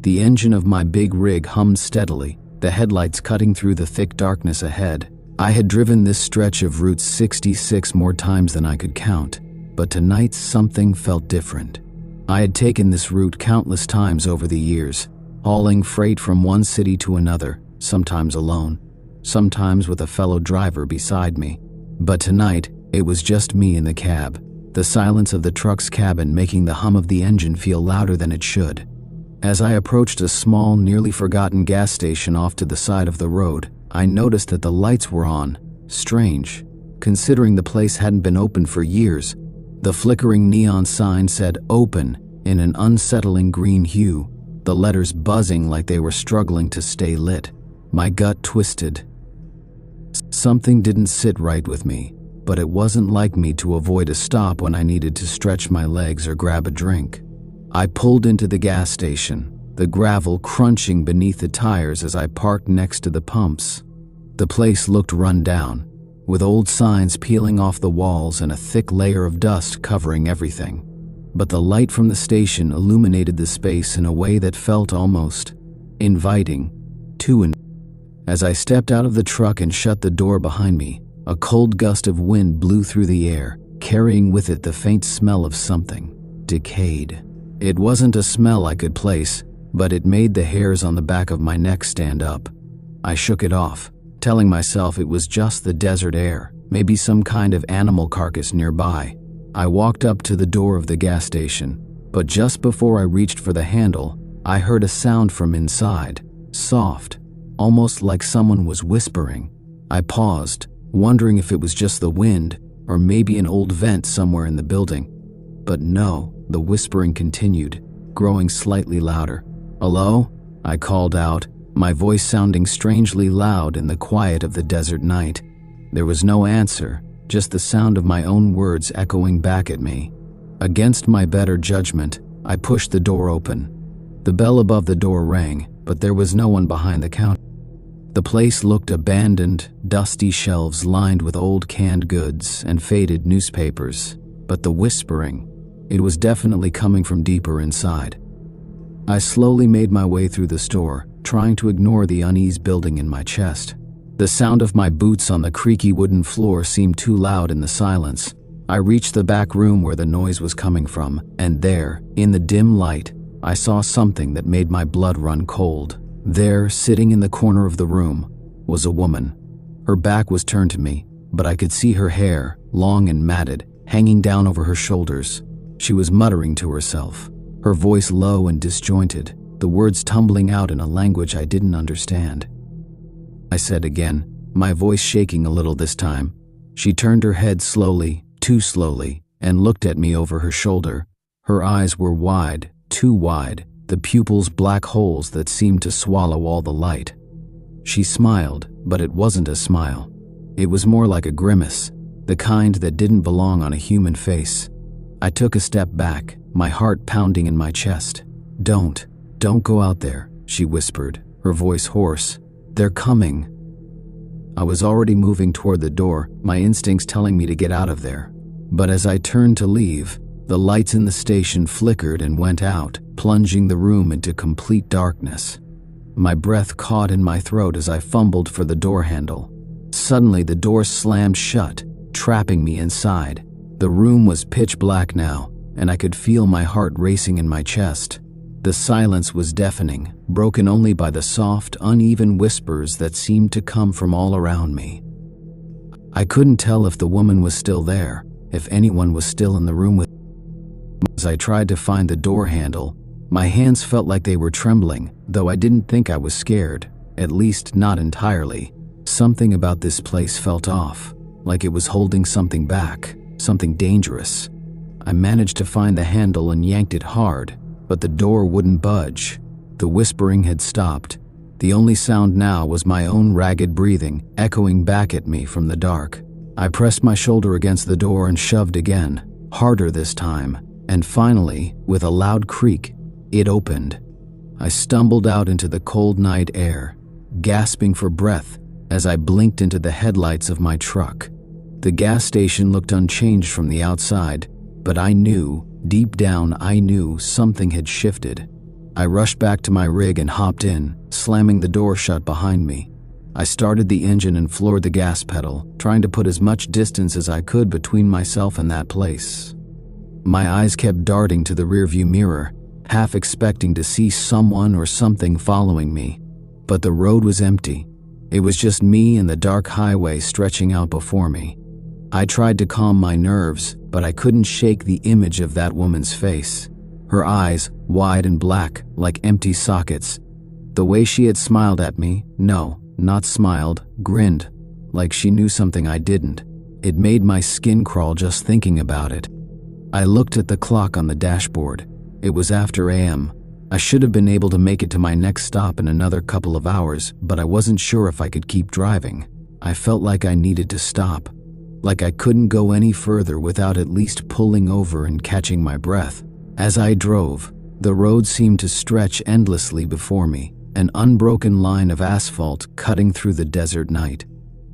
The engine of my big rig hummed steadily, the headlights cutting through the thick darkness ahead. I had driven this stretch of Route 66 more times than I could count, but tonight something felt different. I had taken this route countless times over the years, hauling freight from one city to another, sometimes alone, sometimes with a fellow driver beside me. But tonight, it was just me in the cab, the silence of the truck's cabin making the hum of the engine feel louder than it should. As I approached a small, nearly forgotten gas station off to the side of the road, I noticed that the lights were on. Strange, considering the place hadn't been open for years. The flickering neon sign said "Open" in an unsettling green hue, the letters buzzing like they were struggling to stay lit. My gut twisted. Something didn't sit right with me, but it wasn't like me to avoid a stop when I needed to stretch my legs or grab a drink. I pulled into the gas station, the gravel crunching beneath the tires as I parked next to the pumps. The place looked run down, with old signs peeling off the walls and a thick layer of dust covering everything. But the light from the station illuminated the space in a way that felt almost inviting. As I stepped out of the truck and shut the door behind me, a cold gust of wind blew through the air, carrying with it the faint smell of something decayed. It wasn't a smell I could place, but it made the hairs on the back of my neck stand up. I shook it off, telling myself it was just the desert air, maybe some kind of animal carcass nearby. I walked up to the door of the gas station, but just before I reached for the handle, I heard a sound from inside, soft, almost like someone was whispering. I paused, wondering if it was just the wind or maybe an old vent somewhere in the building. But no, the whispering continued, growing slightly louder. "Hello?" I called out, my voice sounding strangely loud in the quiet of the desert night. There was no answer, just the sound of my own words echoing back at me. Against my better judgment, I pushed the door open. The bell above the door rang, but there was no one behind the counter. The place looked abandoned, dusty shelves lined with old canned goods and faded newspapers. But the whispering, it was definitely coming from deeper inside. I slowly made my way through the store, trying to ignore the unease building in my chest. The sound of my boots on the creaky wooden floor seemed too loud in the silence. I reached the back room where the noise was coming from, and there, in the dim light, I saw something that made my blood run cold. There, sitting in the corner of the room, was a woman. Her back was turned to me, but I could see her hair, long and matted, hanging down over her shoulders. She was muttering to herself, her voice low and disjointed, the words tumbling out in a language I didn't understand. I said again, my voice shaking a little this time. She turned her head slowly, too slowly, and looked at me over her shoulder. Her eyes were wide, too wide, the pupils black holes that seemed to swallow all the light. She smiled, but it wasn't a smile. It was more like a grimace, the kind that didn't belong on a human face. I took a step back, my heart pounding in my chest. Don't go out there," she whispered, her voice hoarse. "They're coming." I was already moving toward the door, my instincts telling me to get out of there. But as I turned to leave, the lights in the station flickered and went out, plunging the room into complete darkness. My breath caught in my throat as I fumbled for the door handle. Suddenly, the door slammed shut, trapping me inside. The room was pitch black now, and I could feel my heart racing in my chest. The silence was deafening, broken only by the soft, uneven whispers that seemed to come from all around me. I couldn't tell if the woman was still there, if anyone was still in the room with me. As I tried to find the door handle, my hands felt like they were trembling, though I didn't think I was scared, at least not entirely. Something about this place felt off, like it was holding something back, something dangerous. I managed to find the handle and yanked it hard, but the door wouldn't budge. The whispering had stopped. The only sound now was my own ragged breathing, echoing back at me from the dark. I pressed my shoulder against the door and shoved again, harder this time, and finally, with a loud creak, it opened. I stumbled out into the cold night air, gasping for breath as I blinked into the headlights of my truck. The gas station looked unchanged from the outside, but I knew, deep down I knew something had shifted. I rushed back to my rig and hopped in, slamming the door shut behind me. I started the engine and floored the gas pedal, trying to put as much distance as I could between myself and that place. My eyes kept darting to the rearview mirror, half expecting to see someone or something following me. But the road was empty. It was just me and the dark highway stretching out before me. I tried to calm my nerves, but I couldn't shake the image of that woman's face. Her eyes, wide and black, like empty sockets. The way she had smiled at me, no, not smiled, grinned, like she knew something I didn't. It made my skin crawl just thinking about it. I looked at the clock on the dashboard. It was after AM. I should have been able to make it to my next stop in another couple of hours, but I wasn't sure if I could keep driving. I felt like I needed to stop, like I couldn't go any further without at least pulling over and catching my breath. As I drove, The road seemed to stretch endlessly before me, an unbroken line of asphalt cutting through the desert night.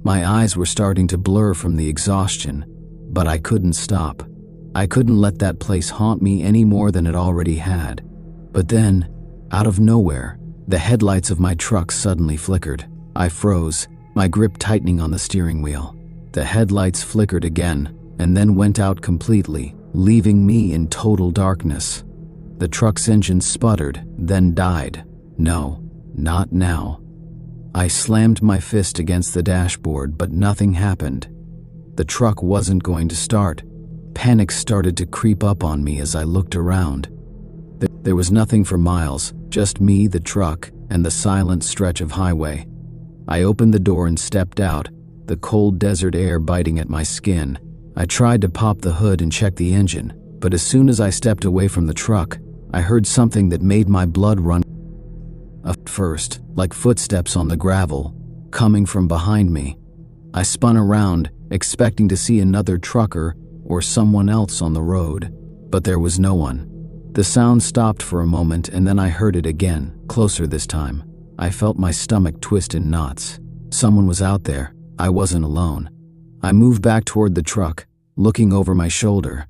My eyes were starting to blur from the exhaustion, but I couldn't stop. I couldn't let that place haunt me any more than it already had. But then, out of nowhere, the headlights of my truck suddenly flickered. I froze, my grip tightening on the steering wheel. The headlights flickered again, and then went out completely, leaving me in total darkness. The truck's engine sputtered, then died. No, not now. I slammed my fist against the dashboard, but nothing happened. The truck wasn't going to start. Panic started to creep up on me as I looked around. There was nothing for miles, just me, the truck, and the silent stretch of highway. I opened the door and stepped out, the cold desert air biting at my skin. I tried to pop the hood and check the engine, but as soon as I stepped away from the truck, I heard something that made my blood run. At first, like footsteps on the gravel, coming from behind me. I spun around, expecting to see another trucker or someone else on the road, but there was no one. The sound stopped for a moment, and then I heard it again, closer this time. I felt my stomach twist in knots. Someone was out there. I wasn't alone. I moved back toward the truck, looking over my shoulder.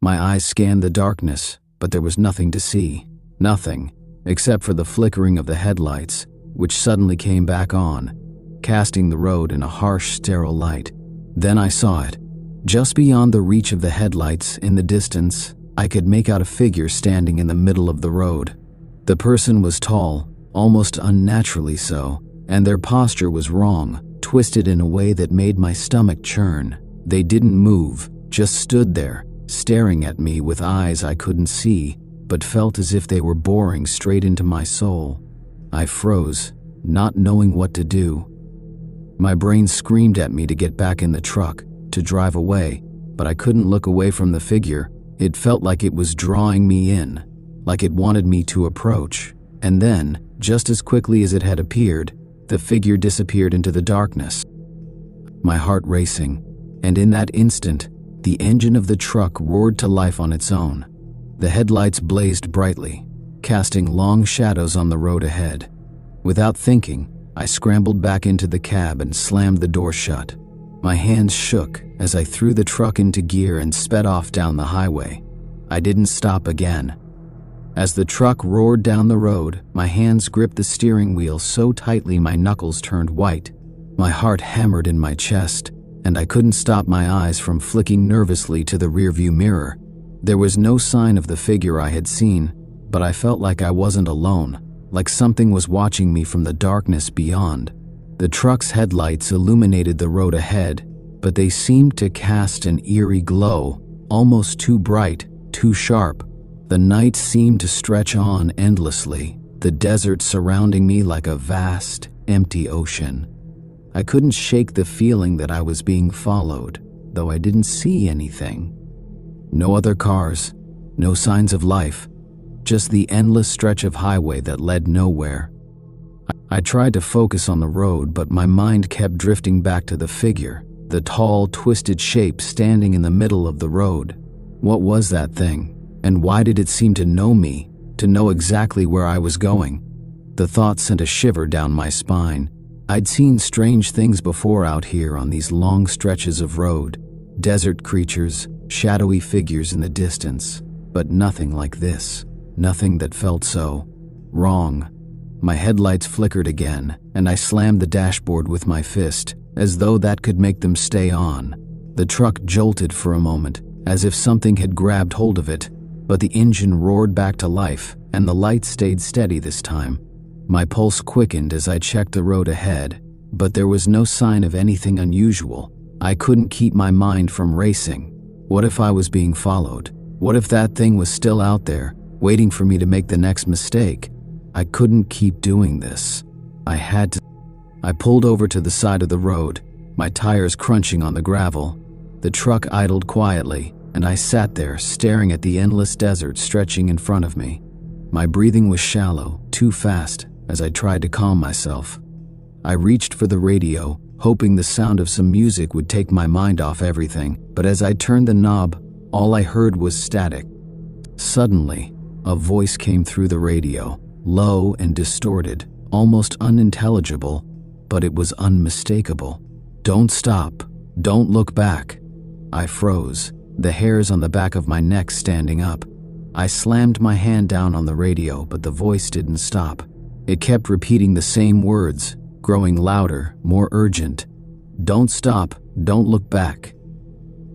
My eyes scanned the darkness, but there was nothing to see. Nothing, except for the flickering of the headlights, which suddenly came back on, casting the road in a harsh, sterile light. Then I saw it. Just beyond the reach of the headlights, in the distance, I could make out a figure standing in the middle of the road. The person was tall, almost unnaturally so, and their posture was wrong, twisted in a way that made my stomach churn. They didn't move, just stood there, staring at me with eyes I couldn't see, but felt as if they were boring straight into my soul. I froze, not knowing what to do. My brain screamed at me to get back in the truck, to drive away, but I couldn't look away from the figure. It felt like it was drawing me in, like it wanted me to approach. And then, just as quickly as it had appeared, the figure disappeared into the darkness. My heart racing, and in that instant, the engine of the truck roared to life on its own. The headlights blazed brightly, casting long shadows on the road ahead. Without thinking, I scrambled back into the cab and slammed the door shut. My hands shook as I threw the truck into gear and sped off down the highway. I didn't stop again. As the truck roared down the road, my hands gripped the steering wheel so tightly my knuckles turned white. My heart hammered in my chest, and I couldn't stop my eyes from flicking nervously to the rearview mirror. There was no sign of the figure I had seen, but I felt like I wasn't alone, like something was watching me from the darkness beyond. The truck's headlights illuminated the road ahead, but they seemed to cast an eerie glow, almost too bright, too sharp. The night seemed to stretch on endlessly, the desert surrounding me like a vast, empty ocean. I couldn't shake the feeling that I was being followed, though I didn't see anything. No other cars, no signs of life, just the endless stretch of highway that led nowhere. I tried to focus on the road, but my mind kept drifting back to the figure, the tall, twisted shape standing in the middle of the road. What was that thing? And why did it seem to know me, to know exactly where I was going? The thought sent a shiver down my spine. I'd seen strange things before out here on these long stretches of road. Desert creatures, shadowy figures in the distance, but nothing like this. Nothing that felt so wrong. My headlights flickered again, and I slammed the dashboard with my fist, as though that could make them stay on. The truck jolted for a moment, as if something had grabbed hold of it, but the engine roared back to life, and the lights stayed steady this time. My pulse quickened as I checked the road ahead, but there was no sign of anything unusual. I couldn't keep my mind from racing. What if I was being followed? What if that thing was still out there, waiting for me to make the next mistake? I couldn't keep doing this. I had to. I pulled over to the side of the road, my tires crunching on the gravel. The truck idled quietly, and I sat there staring at the endless desert stretching in front of me. My breathing was shallow, too fast, as I tried to calm myself. I reached for the radio, hoping the sound of some music would take my mind off everything, but as I turned the knob, all I heard was static. Suddenly, A voice came through the radio, low and distorted, almost unintelligible, but it was unmistakable. "Don't stop. Don't look back." I froze, the hairs on the back of my neck standing up. I slammed my hand down on the radio, but the voice didn't stop. It kept repeating the same words, growing louder, more urgent. "Don't stop. Don't look back."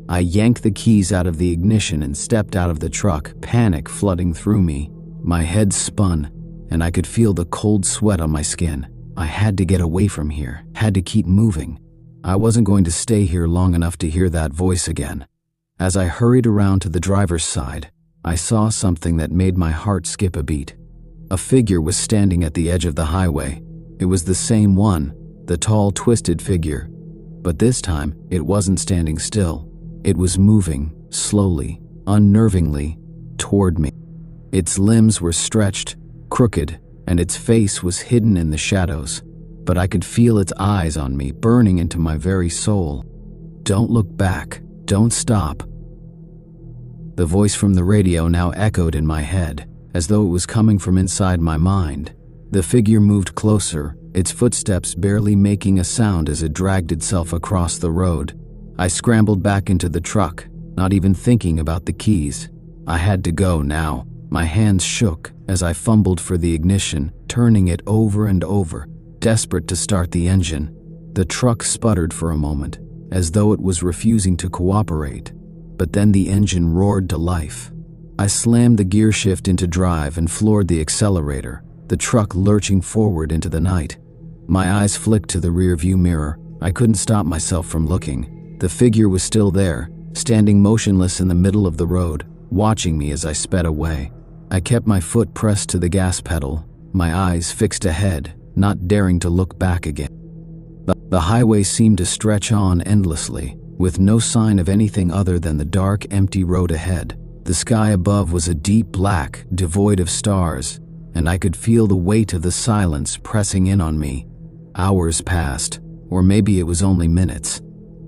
I yanked the keys out of the ignition and stepped out of the truck, panic flooding through me. My head spun, and I could feel the cold sweat on my skin. I had to get away from here, had to keep moving. I wasn't going to stay here long enough to hear that voice again. As I hurried around to the driver's side, I saw something that made my heart skip a beat. A figure was standing at the edge of the highway. It was the same one, the tall, twisted figure. But this time, it wasn't standing still. It was moving, slowly, unnervingly, toward me. Its limbs were stretched, crooked, and its face was hidden in the shadows. But I could feel its eyes on me, burning into my very soul. "Don't look back. Don't stop." The voice from the radio now echoed in my head, as though it was coming from inside my mind. The figure moved closer, its footsteps barely making a sound as it dragged itself across the road. I scrambled back into the truck, not even thinking about the keys. I had to go now. My hands shook as I fumbled for the ignition, turning it over and over, desperate to start the engine. The truck sputtered for a moment, as though it was refusing to cooperate. But then the engine roared to life. I slammed the gear shift into drive and floored the accelerator, the truck lurching forward into the night. My eyes flicked to the rearview mirror. I couldn't stop myself from looking. The figure was still there, standing motionless in the middle of the road, watching me as I sped away. I kept my foot pressed to the gas pedal, my eyes fixed ahead, not daring to look back again. The highway seemed to stretch on endlessly, with no sign of anything other than the dark, empty road ahead. The sky above was a deep black, devoid of stars, and I could feel the weight of the silence pressing in on me. Hours passed, or maybe it was only minutes.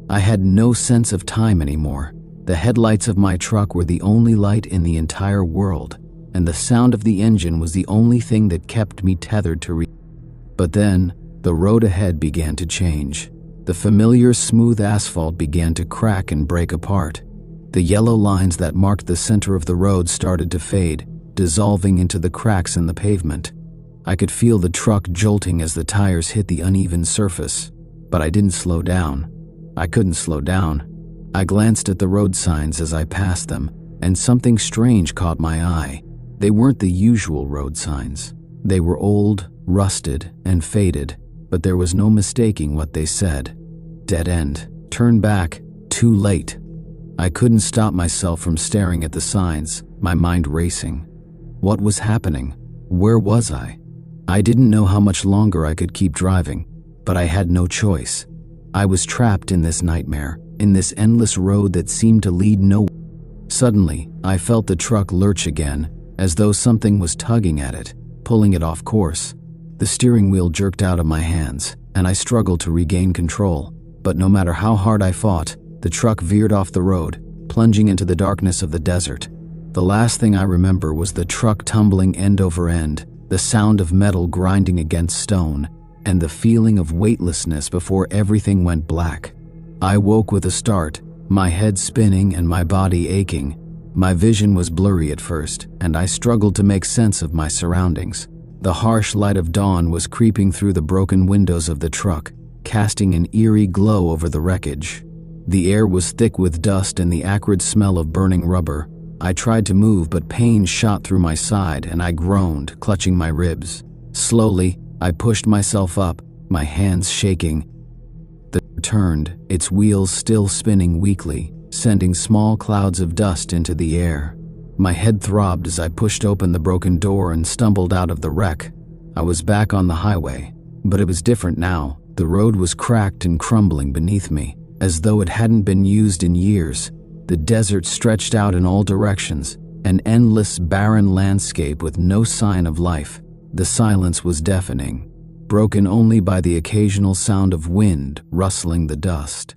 I had no sense of time anymore. The headlights of my truck were the only light in the entire world, and the sound of the engine was the only thing that kept me tethered to reality. But then, the road ahead began to change. The familiar smooth asphalt began to crack and break apart. The yellow lines that marked the center of the road started to fade, dissolving into the cracks in the pavement. I could feel the truck jolting as the tires hit the uneven surface, but I didn't slow down. I couldn't slow down. I glanced at the road signs as I passed them, and something strange caught my eye. They weren't the usual road signs. They were old, rusted, and faded, but there was no mistaking what they said. Dead end. Turn back. Too late. I couldn't stop myself from staring at the signs, my mind racing. What was happening? Where was I? I didn't know how much longer I could keep driving, but I had no choice. I was trapped in this nightmare, in this endless road that seemed to lead nowhere. Suddenly, I felt the truck lurch again, as though something was tugging at it, pulling it off course. The steering wheel jerked out of my hands, and I struggled to regain control. But no matter how hard I fought, the truck veered off the road, plunging into the darkness of the desert. The last thing I remember was the truck tumbling end over end, the sound of metal grinding against stone, and the feeling of weightlessness before everything went black. I woke with a start, my head spinning and my body aching. My vision was blurry at first, and I struggled to make sense of my surroundings. The harsh light of dawn was creeping through the broken windows of the truck, casting an eerie glow over the wreckage. The air was thick with dust and the acrid smell of burning rubber. I tried to move, but pain shot through my side and I groaned, clutching my ribs. Slowly, I pushed myself up, my hands shaking. The truck turned, its wheels still spinning weakly, sending small clouds of dust into the air. My head throbbed as I pushed open the broken door and stumbled out of the wreck. I was back on the highway, but it was different now. The road was cracked and crumbling beneath me, as though it hadn't been used in years. The desert stretched out in all directions, an endless, barren landscape with no sign of life. The silence was deafening, broken only by the occasional sound of wind rustling the dust.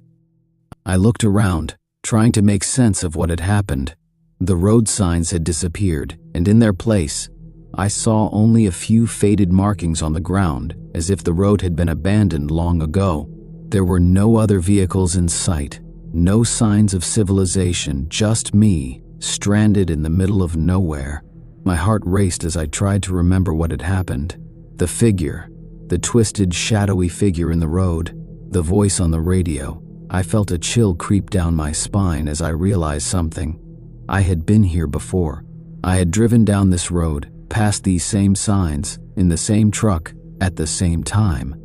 I looked around, trying to make sense of what had happened. The road signs had disappeared, and in their place, I saw only a few faded markings on the ground, as if the road had been abandoned long ago. There were no other vehicles in sight, no signs of civilization, just me, stranded in the middle of nowhere. My heart raced as I tried to remember what had happened. The figure, the twisted, shadowy figure in the road, the voice on the radio. I felt a chill creep down my spine as I realized something. I had been here before. I had driven down this road, past these same signs, in the same truck, at the same time.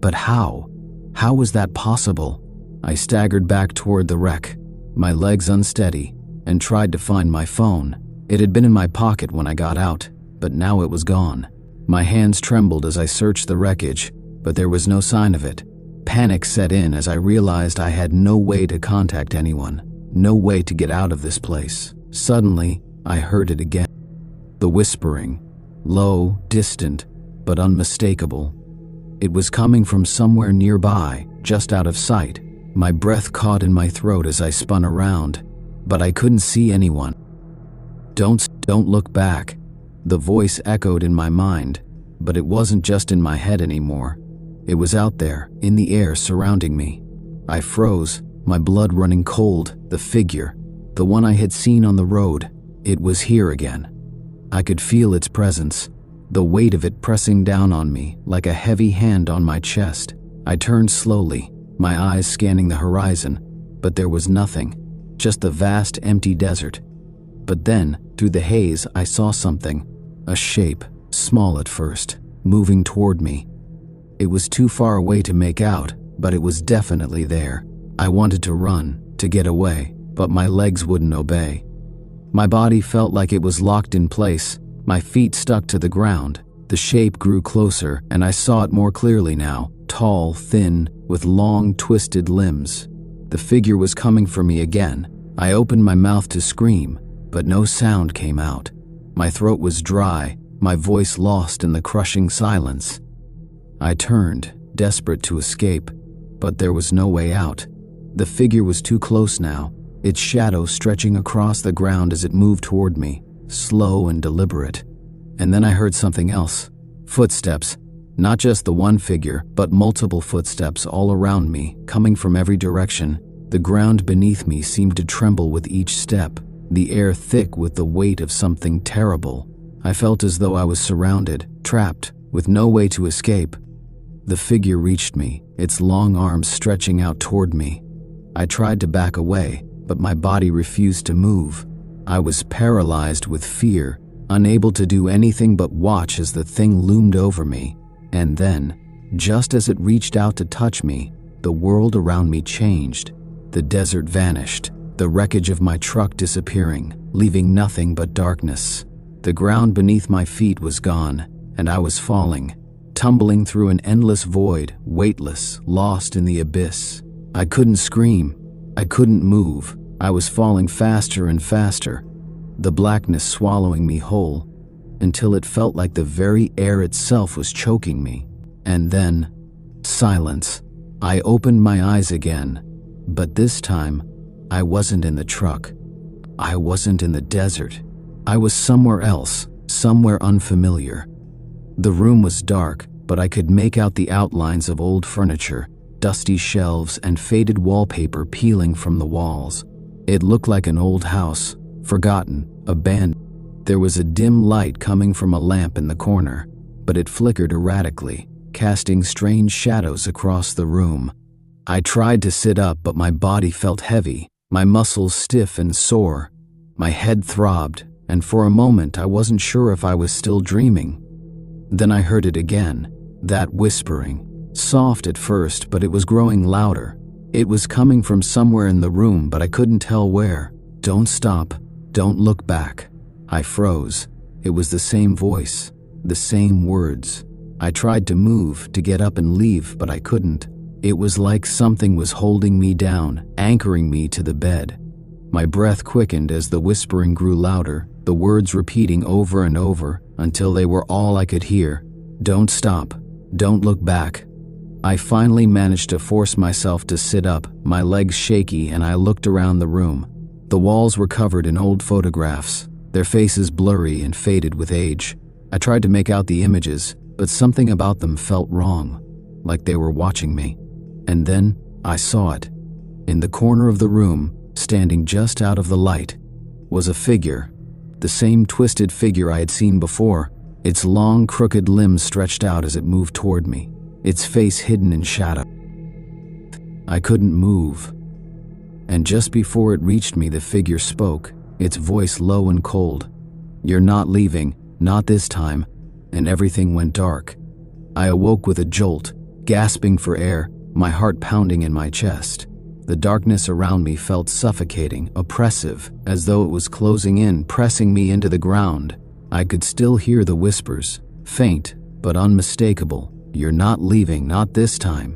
But how? How was that possible? I staggered back toward the wreck, my legs unsteady, and tried to find my phone. It had been in my pocket when I got out, but now it was gone. My hands trembled as I searched the wreckage, but there was no sign of it. Panic set in as I realized I had no way to contact anyone, no way to get out of this place. Suddenly, I heard it again. The whispering, low, distant, but unmistakable. It was coming from somewhere nearby, just out of sight. My breath caught in my throat as I spun around, but I couldn't see anyone. Don't look back. The voice echoed in my mind, but it wasn't just in my head anymore. It was out there, in the air surrounding me. I froze, my blood running cold. The figure, the one I had seen on the road, it was here again. I could feel its presence, the weight of it pressing down on me like a heavy hand on my chest. I turned slowly, my eyes scanning the horizon, but there was nothing, just the vast empty desert. But then, through the haze, I saw something, a shape, small at first, moving toward me. It was too far away to make out, but it was definitely there. I wanted to run, to get away, but my legs wouldn't obey. My body felt like it was locked in place, my feet stuck to the ground. The shape grew closer, and I saw it more clearly now, tall, thin, with long, twisted limbs. The figure was coming for me again. I opened my mouth to scream, but no sound came out. My throat was dry, my voice lost in the crushing silence. I turned, desperate to escape, but there was no way out. The figure was too close now, its shadow stretching across the ground as it moved toward me, slow and deliberate. And then I heard something else. Footsteps. Not just the one figure, but multiple footsteps all around me, coming from every direction. The ground beneath me seemed to tremble with each step, the air thick with the weight of something terrible. I felt as though I was surrounded, trapped, with no way to escape. The figure reached me, its long arms stretching out toward me. I tried to back away, but my body refused to move. I was paralyzed with fear, unable to do anything but watch as the thing loomed over me. And then, just as it reached out to touch me, the world around me changed. The desert vanished, the wreckage of my truck disappearing, leaving nothing but darkness. The ground beneath my feet was gone, and I was falling, tumbling through an endless void, weightless, lost in the abyss. I couldn't scream. I couldn't move. I was falling faster and faster, the blackness swallowing me whole, until it felt like the very air itself was choking me. And then, silence. I opened my eyes again, but this time, I wasn't in the truck. I wasn't in the desert. I was somewhere else, somewhere unfamiliar. The room was dark, but I could make out the outlines of old furniture, dusty shelves, and faded wallpaper peeling from the walls. It looked like an old house, forgotten, abandoned. There was a dim light coming from a lamp in the corner, but it flickered erratically, casting strange shadows across the room. I tried to sit up, but my body felt heavy, my muscles stiff and sore. My head throbbed, and for a moment I wasn't sure if I was still dreaming. Then I heard it again, that whispering. Soft at first, but it was growing louder. It was coming from somewhere in the room, but I couldn't tell where. Don't stop. Don't look back. I froze. It was the same voice, the same words. I tried to move, to get up and leave, but I couldn't. It was like something was holding me down, anchoring me to the bed. My breath quickened as the whispering grew louder, the words repeating over and over until they were all I could hear. Don't stop. Don't look back. I finally managed to force myself to sit up, my legs shaky, and I looked around the room. The walls were covered in old photographs, their faces blurry and faded with age. I tried to make out the images, but something about them felt wrong, like they were watching me. And then I saw it. In the corner of the room, standing just out of the light, was a figure, the same twisted figure I had seen before, its long, crooked limbs stretched out as it moved toward me, its face hidden in shadow. I couldn't move. And just before it reached me, the figure spoke, its voice low and cold. "You're not leaving, not this time," and everything went dark. I awoke with a jolt, gasping for air, my heart pounding in my chest. The darkness around me felt suffocating, oppressive, as though it was closing in, pressing me into the ground. I could still hear the whispers, faint but unmistakable. "You're not leaving, not this time."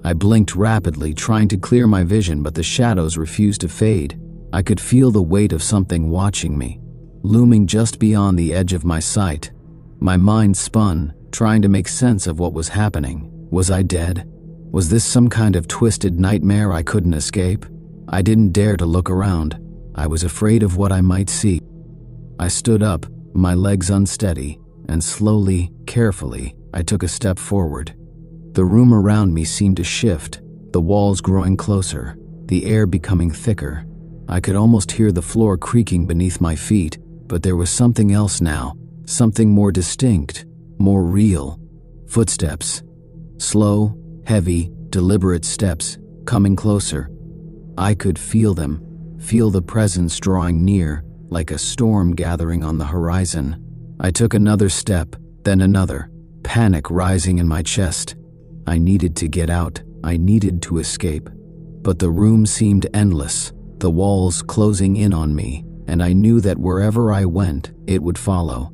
I blinked rapidly, trying to clear my vision, but the shadows refused to fade. I could feel the weight of something watching me, looming just beyond the edge of my sight. My mind spun, trying to make sense of what was happening. Was I dead? Was this some kind of twisted nightmare I couldn't escape? I didn't dare to look around. I was afraid of what I might see. I stood up, my legs unsteady, and slowly, carefully, I took a step forward. The room around me seemed to shift, the walls growing closer, the air becoming thicker. I could almost hear the floor creaking beneath my feet, but there was something else now, something more distinct, more real. Footsteps. Slow, heavy, deliberate steps, coming closer. I could feel them, feel the presence drawing near, like a storm gathering on the horizon. I took another step, then another, panic rising in my chest. I needed to get out, I needed to escape. But the room seemed endless, the walls closing in on me, and I knew that wherever I went, it would follow.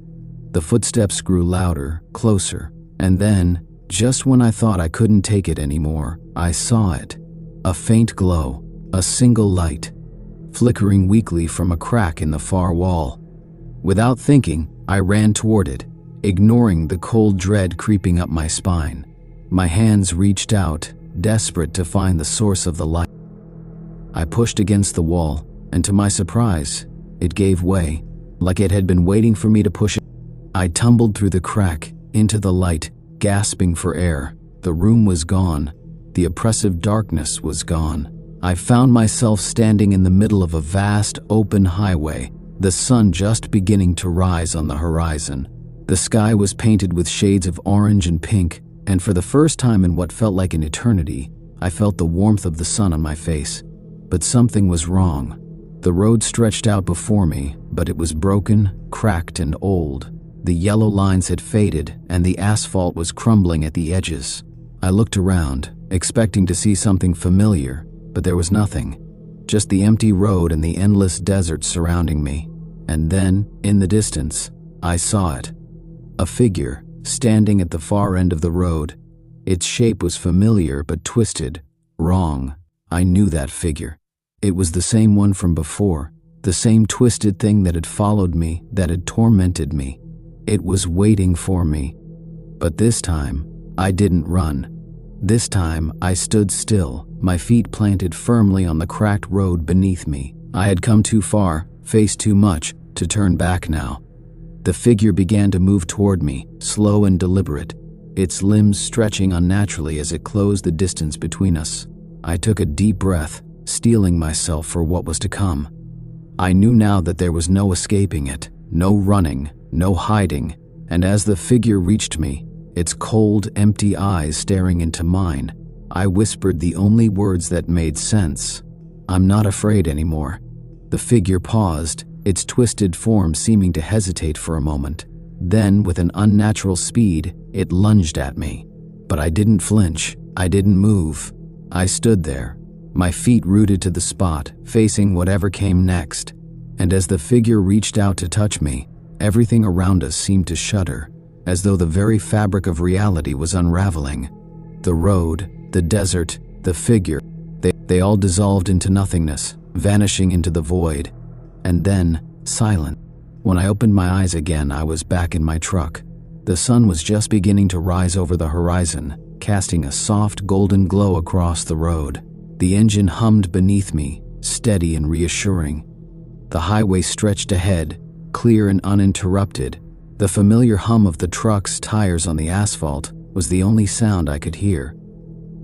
The footsteps grew louder, closer, and then, just when I thought I couldn't take it anymore, I saw it. A faint glow, a single light, flickering weakly from a crack in the far wall. Without thinking, I ran toward it, ignoring the cold dread creeping up my spine. My hands reached out, desperate to find the source of the light. I pushed against the wall, and to my surprise, it gave way, like it had been waiting for me to push it. I tumbled through the crack, into the light, gasping for air. The room was gone. The oppressive darkness was gone. I found myself standing in the middle of a vast, open highway, the sun just beginning to rise on the horizon. The sky was painted with shades of orange and pink, and for the first time in what felt like an eternity, I felt the warmth of the sun on my face. But something was wrong. The road stretched out before me, but it was broken, cracked, and old. The yellow lines had faded, and the asphalt was crumbling at the edges. I looked around, expecting to see something familiar, but there was nothing. Just the empty road and the endless desert surrounding me. And then, in the distance, I saw it. A figure, standing at the far end of the road. Its shape was familiar but twisted, wrong. I knew that figure. It was the same one from before, the same twisted thing that had followed me, that had tormented me. It was waiting for me. But this time, I didn't run. This time, I stood still, my feet planted firmly on the cracked road beneath me. I had come too far, faced too much, to turn back now. The figure began to move toward me, slow and deliberate, its limbs stretching unnaturally as it closed the distance between us. I took a deep breath, steeling myself for what was to come. I knew now that there was no escaping it, no running, no hiding, and as the figure reached me, its cold, empty eyes staring into mine, I whispered the only words that made sense. "I'm not afraid anymore." The figure paused, its twisted form seeming to hesitate for a moment. Then, with an unnatural speed, it lunged at me. But I didn't flinch, I didn't move. I stood there, my feet rooted to the spot, facing whatever came next. And as the figure reached out to touch me, everything around us seemed to shudder, as though the very fabric of reality was unraveling. The road, the desert, the figure, they all dissolved into nothingness, vanishing into the void. And then, silent. When I opened my eyes again, I was back in my truck. The sun was just beginning to rise over the horizon, casting a soft golden glow across the road. The engine hummed beneath me, steady and reassuring. The highway stretched ahead, clear and uninterrupted. The familiar hum of the truck's tires on the asphalt was the only sound I could hear.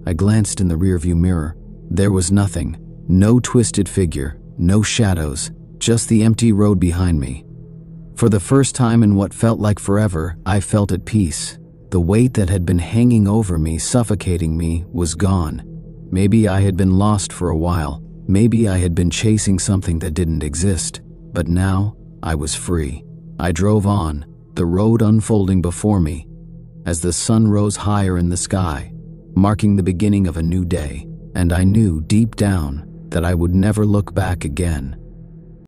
I glanced in the rearview mirror. There was nothing. No twisted figure, no shadows, just the empty road behind me. For the first time in what felt like forever, I felt at peace. The weight that had been hanging over me, suffocating me, was gone. Maybe I had been lost for a while. Maybe I had been chasing something that didn't exist. But now, I was free. I drove on, the road unfolding before me, as the sun rose higher in the sky, marking the beginning of a new day. And I knew deep down that I would never look back again.